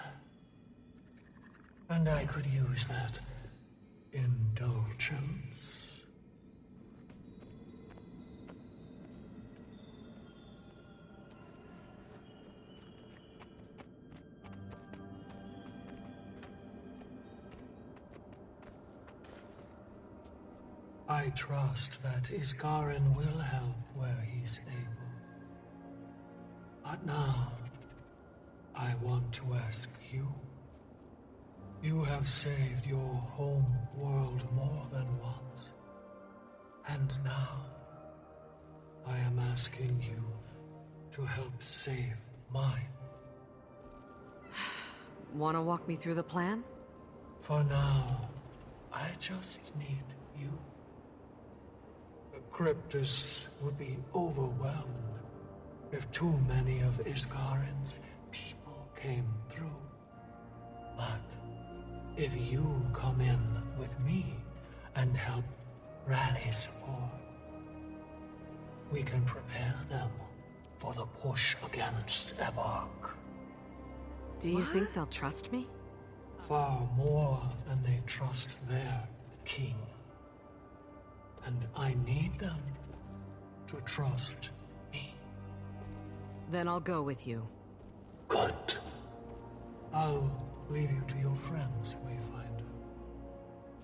And I could use that indulgence. I trust that Iskarin will help where he's able. But now, I want to ask you. You have saved your home world more than once. And now, I am asking you to help save mine. Wanna walk me through the plan? For now, I just need you. Cryptis would be overwhelmed if too many of Iskarin's people came through. But if you come in with me and help rally support, we can prepare them for the push against Epoch. Do you think they'll trust me? Far more than they trust their king. And I need them to trust me. Then I'll go with you. Good. I'll leave you to your friends, Wayfinder.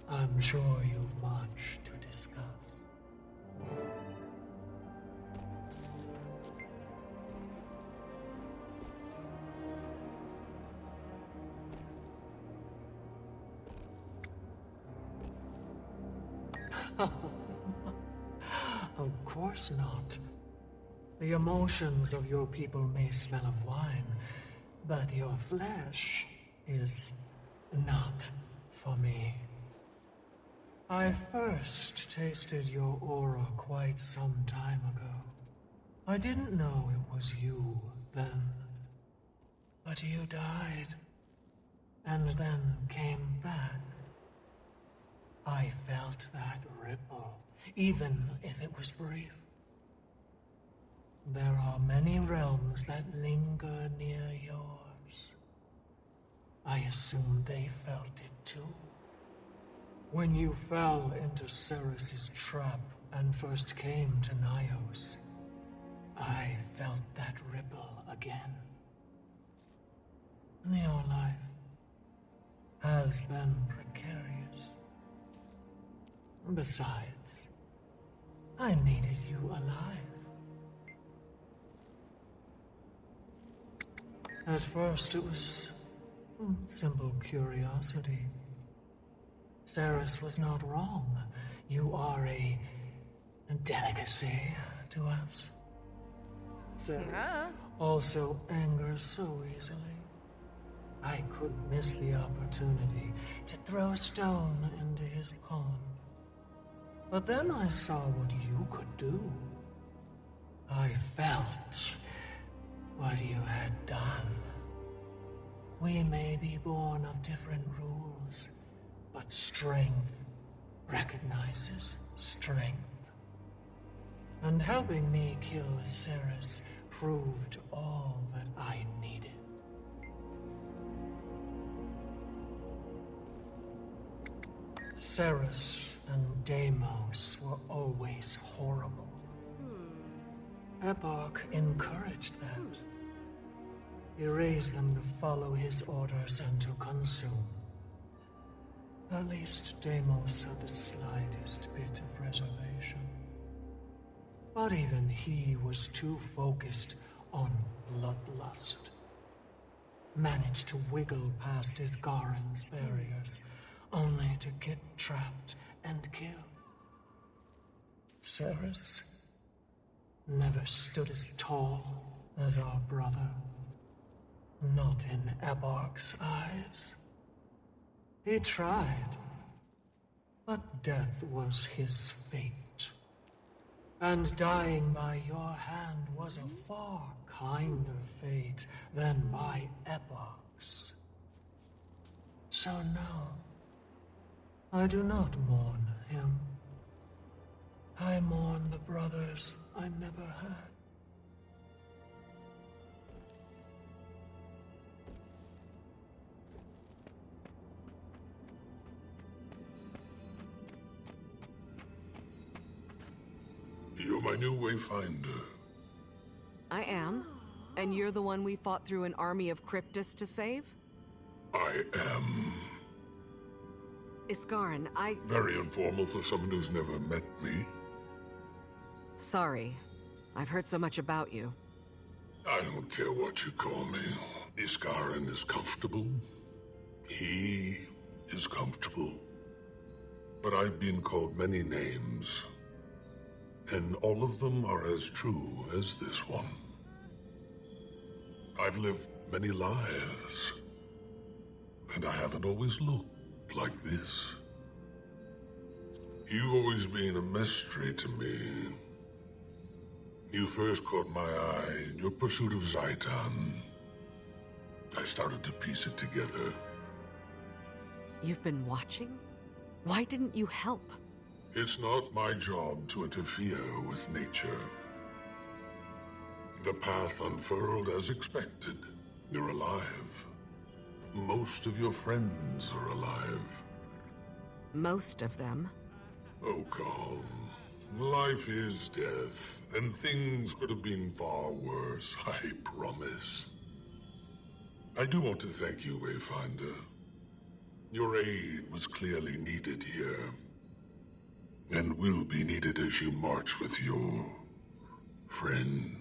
I'm sure you've much to discuss. Of course not. The emotions of your people may smell of wine, but your flesh is Not for me. I first tasted your aura quite some time ago. I didn't know it was you then. But you died, and then came back. I felt that ripple, even if it was brief. There are many realms that linger near yours. I assume they felt it too. When you fell into Cerus's trap and first came to Nyos, I felt that ripple again. Your life has been precarious. Besides, I needed you alive. At first it was simple curiosity. Cerus was not wrong. You are a delicacy to us. Cerus also angers so easily. I could miss the opportunity to throw a stone into his pond. But then I saw what you could do. I felt what you had done. We may be born of different rules, but strength recognizes strength. And helping me kill Cerus proved all that I needed. Cerus and Deimos were always horrible. Epoch encouraged that. He raised them to follow his orders and to consume. At least Deimos had the slightest bit of reservation. But even he was too focused on bloodlust. Managed to wiggle past Isgarin's barriers, only to get trapped and killed. Cerus never stood as tall as our brother. Not in Eborg's eyes. He tried, but death was his fate. And dying by your hand was a far kinder fate than by Eborg's. So no, I do not mourn him. I mourn the brothers I never had. You're my new wayfinder. I am. And you're the one we fought through an army of Cryptus to save? I am. Isgarin, Very informal for someone who's never met me. Sorry. I've heard so much about you. I don't care what you call me. Isgarin is comfortable. He is comfortable. But I've been called many names. And all of them are as true as this one. I've lived many lives. And I haven't always looked like this. You've always been a mystery to me. You first caught my eye in your pursuit of Zaitan. I started to piece it together. You've been watching? Why didn't you help? It's not my job to interfere with nature. The path unfurled as expected. You're alive. Most of your friends are alive. Most of them? Oh, calm. Life is death, and things could have been far worse, I promise. I do want to thank you, Wayfinder. Your aid was clearly needed here. And will be needed as you march with your friend.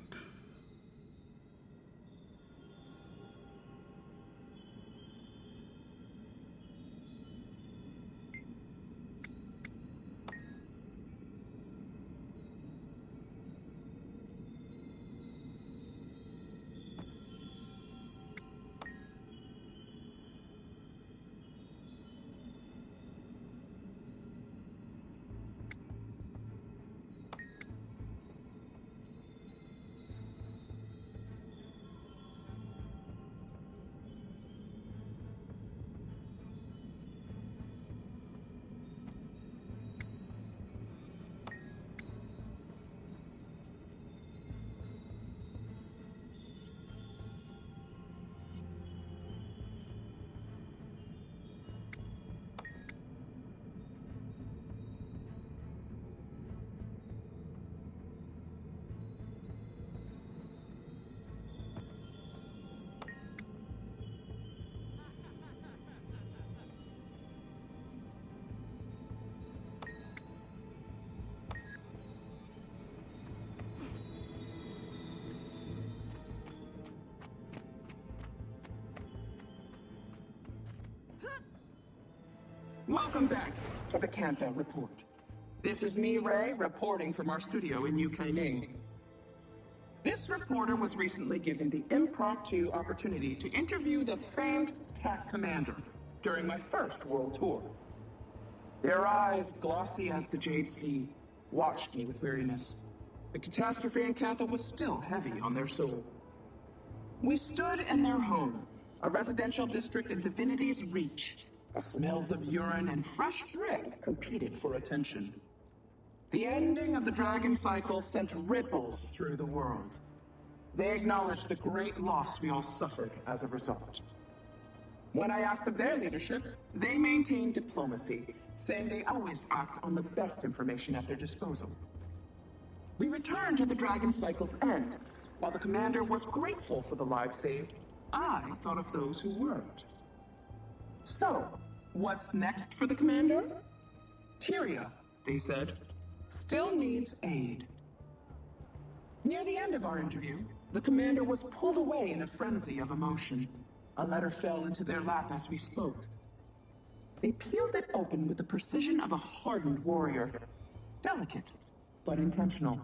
Welcome back to the Cantha Report. This is me, Ray, reporting from our studio in UK. This reporter was recently given the impromptu opportunity to interview the famed Pack Commander during my first world tour. Their eyes, glossy as the Jade Sea, watched me with weariness. The catastrophe in Cantha was still heavy on their soul. We stood in their home, a residential district in Divinity's reach. The smells of urine and fresh bread competed for attention. The ending of the Dragon Cycle sent ripples through the world. They acknowledged the great loss we all suffered as a result. When I asked of their leadership, they maintained diplomacy, saying they always act on the best information at their disposal. We returned to the Dragon Cycle's end. While the commander was grateful for the lives saved, I thought of those who weren't. So, what's next for the commander? Tyria, they said, still needs aid. Near the end of our interview, the commander was pulled away in a frenzy of emotion. A letter fell into their lap as we spoke. They peeled it open with the precision of a hardened warrior. Delicate, but intentional.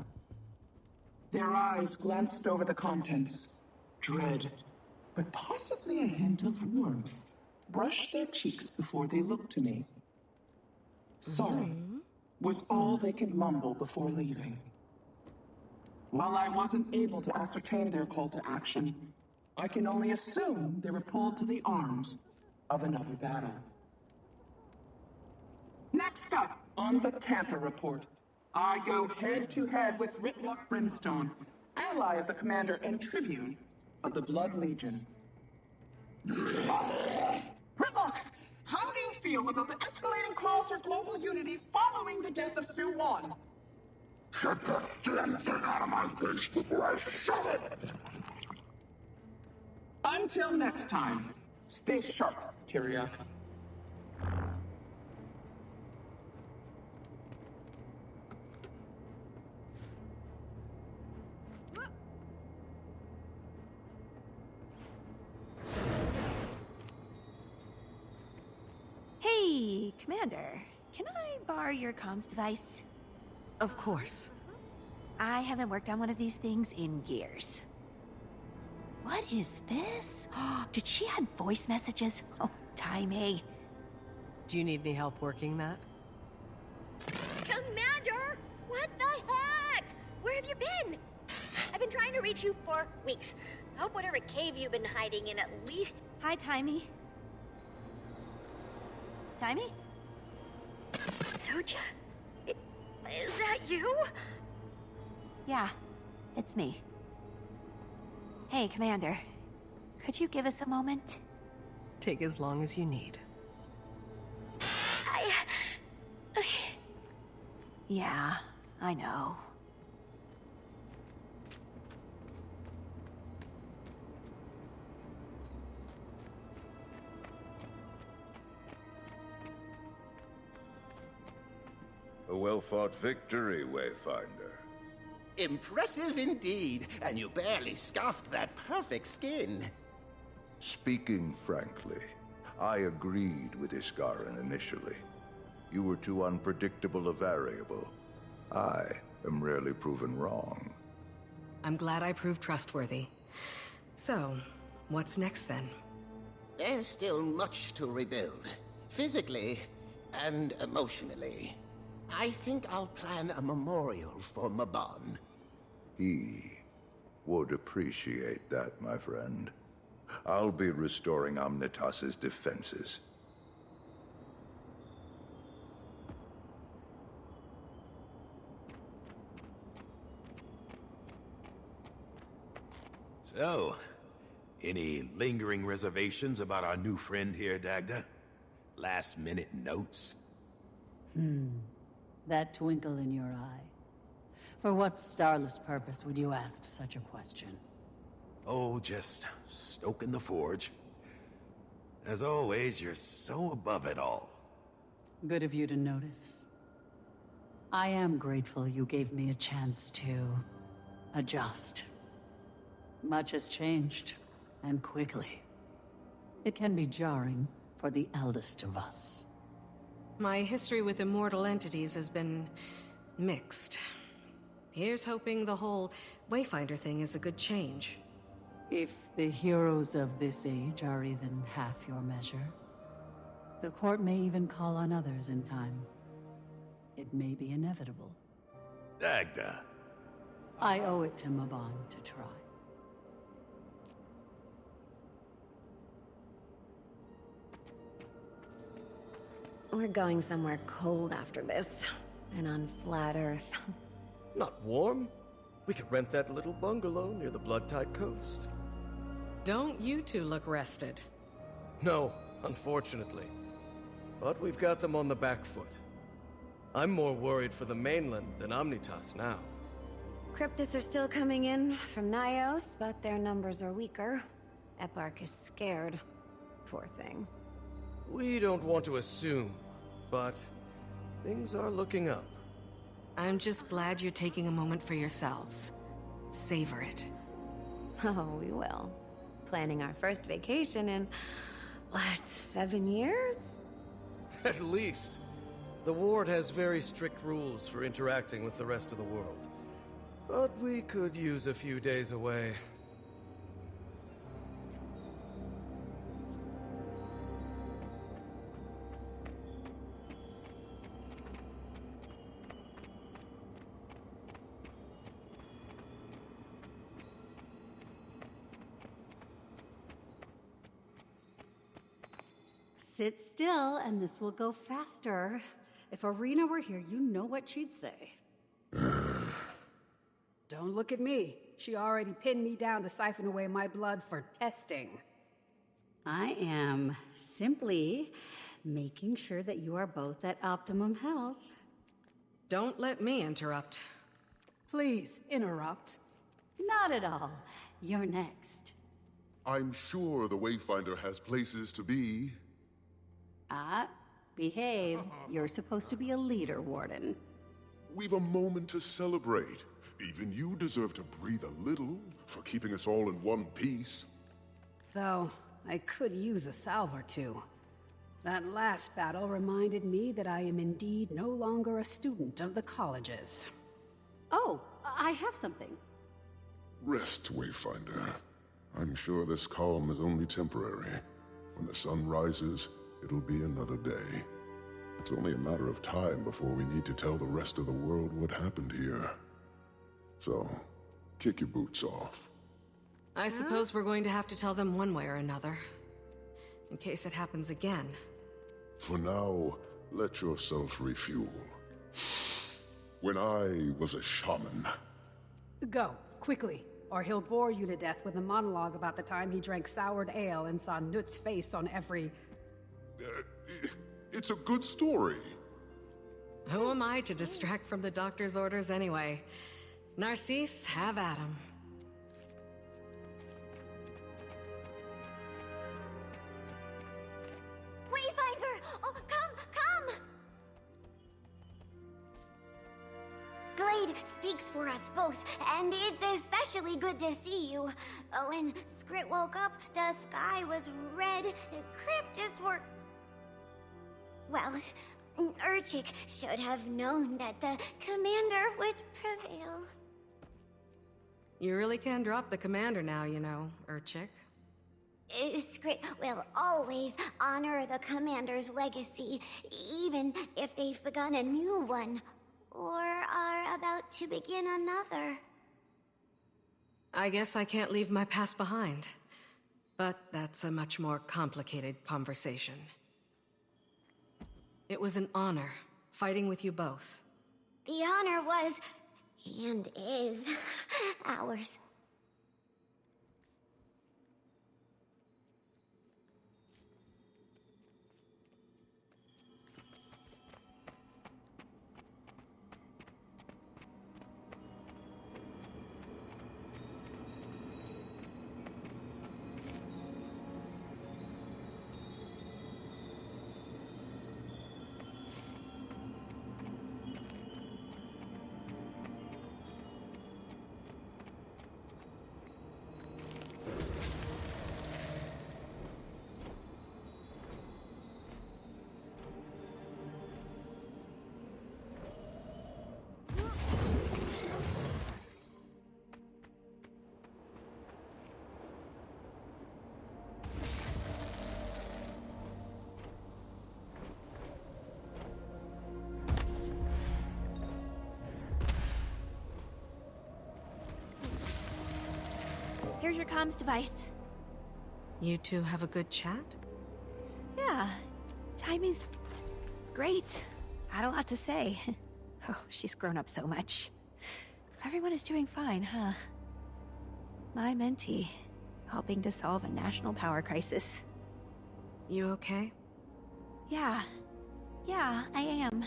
Their eyes glanced over the contents. Dread, but possibly a hint of warmth, brushed their cheeks before they looked to me. Sorry was all they could mumble before leaving. While I wasn't able to ascertain their call to action, I can only assume they were pulled to the arms of another battle. Next up on the Cantha Report, I go head-to-head with Ritlock Brimstone, ally of the commander and tribune of the Blood Legion. Ritlock, how do you feel about the escalating calls for global unity following the death of Sue Wan? Get that damn thing out of my face before I shove it! Until next time, stay sharp, Tyria. Hey, Commander. Can I borrow your comms device? Of course. I haven't worked on one of these things in years. What is this? Did she add voice messages? Oh, timey. Do you need any help working that? Commander! What the heck? Where have you been? I've been trying to reach you for weeks. I hope whatever cave you've been hiding in at least... Hi, Timey. Timey? Zoja? Is that you? Yeah, it's me. Hey, Commander. Could you give us a moment? Take as long as you need. Yeah, I know. A well-fought victory, Wayfinder. Impressive indeed, and you barely scuffed that perfect skin. Speaking frankly, I agreed with Iskarin initially. You were too unpredictable a variable. I am rarely proven wrong. I'm glad I proved trustworthy. So, what's next then? There's still much to rebuild, physically and emotionally. I think I'll plan a memorial for Mabon. He would appreciate that, my friend. I'll be restoring Omnitas's defenses. So, any lingering reservations about our new friend here, Dagda? Last-minute notes? That twinkle in your eye. For what starless purpose would you ask such a question? Oh, just stoking the forge. As always, you're so above it all. Good of you to notice. I am grateful you gave me a chance to adjust. Much has changed, and quickly. It can be jarring, for the eldest of us. My history with immortal entities has been mixed. Here's hoping the whole Wayfinder thing is a good change. If the heroes of this age are even half your measure, the court may even call on others in time. It may be inevitable. Dagda. I owe it to Mabon to try. We're going somewhere cold after this. And on flat Earth. Not warm. We could rent that little bungalow near the Blood-Tide coast. Don't you two look rested? No, unfortunately. But we've got them on the back foot. I'm more worried for the mainland than Omnitas now. Cryptis are still coming in from Nyos, but their numbers are weaker. Eparch is scared. Poor thing. We don't want to assume, but things are looking up. I'm just glad you're taking a moment for yourselves. Savor it. Oh, we will. Planning our first vacation in, what, 7 years? At least. The Ward has very strict rules for interacting with the rest of the world. But we could use a few days away. Sit still, and this will go faster. If Arena were here, you know what she'd say. Don't look at me. She already pinned me down to siphon away my blood for testing. I am simply making sure that you are both at optimum health. Don't let me interrupt. Please, interrupt. Not at all. You're next. I'm sure the Wayfinder has places to be. Behave. You're supposed to be a leader, Warden. We've a moment to celebrate. Even you deserve to breathe a little for keeping us all in one piece. Though, I could use a salve or two. That last battle reminded me that I am indeed no longer a student of the colleges. Oh, I have something. Rest, Wayfinder. I'm sure this calm is only temporary. When the sun rises, it'll be another day. It's only a matter of time before we need to tell the rest of the world what happened here. So, kick your boots off. I suppose we're going to have to tell them one way or another. In case it happens again. For now, let yourself refuel. When I was a shaman... Go, quickly, or he'll bore you to death with a monologue about the time he drank soured ale and saw Nut's face on every... It's a good story. Who am I to distract from the doctor's orders anyway? Narcisse, have at him. Wayfinder! Oh, come! Glade speaks for us both, and it's especially good to see you. When Skrit woke up, the sky was red. Cryptis were... Well, Urchik should have known that the commander would prevail. You really can drop the commander now, you know, Urchik. Skrit will always honor the commander's legacy, even if they've begun a new one, or are about to begin another. I guess I can't leave my past behind. But that's a much more complicated conversation. It was an honor, fighting with you both. The honor was, and is, ours. Here's your comms device. You two have a good chat? Yeah. Timing's great. Had a lot to say. Oh, she's grown up so much. Everyone is doing fine, huh? My mentee, helping to solve a national power crisis. You okay? Yeah, I am.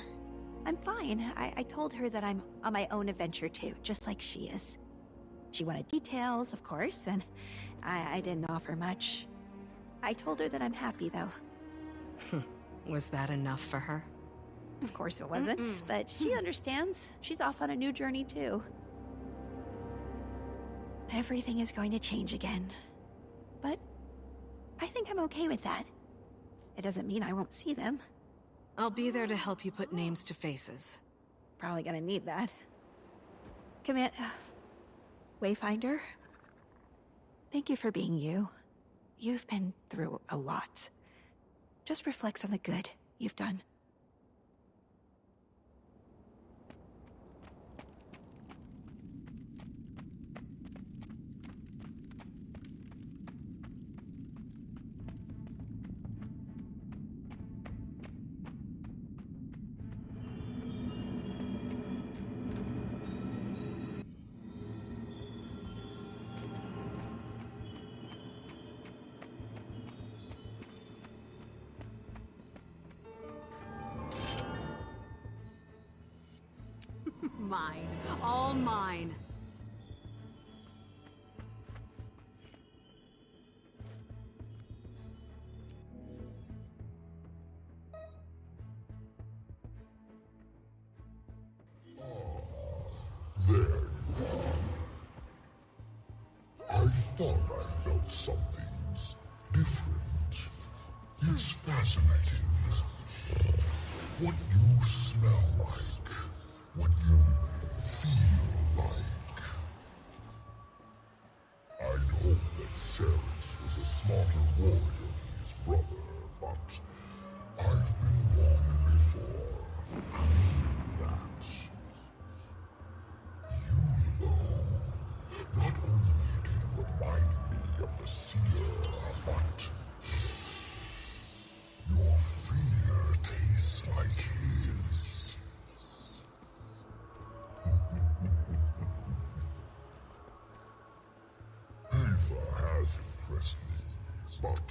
I'm fine. I told her that I'm on my own adventure too, just like she is. She wanted details, of course, and I didn't offer much. I told her that I'm happy, though. Was that enough for her? Of course it wasn't, but she understands. She's off on a new journey too. Everything is going to change again. But I think I'm okay with that. It doesn't mean I won't see them. I'll be there to help you put names to faces. Probably gonna need that. Wayfinder? Thank you for being you. You've been through a lot. Just reflects on the good you've done. Mine. All mine. There you are. I thought I felt something's different. It's fascinating. What you smell like. What you feel like. I'd hoped that Cerus was a smarter warrior than his brother, but I've been wrong before. That. You, though, not only do you remind me of the seer, but your fear tastes like his. Peitha has impressed me, but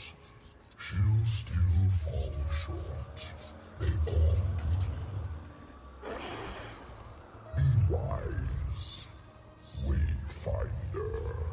she'll still fall short. They all do. Be wise, Wayfinder.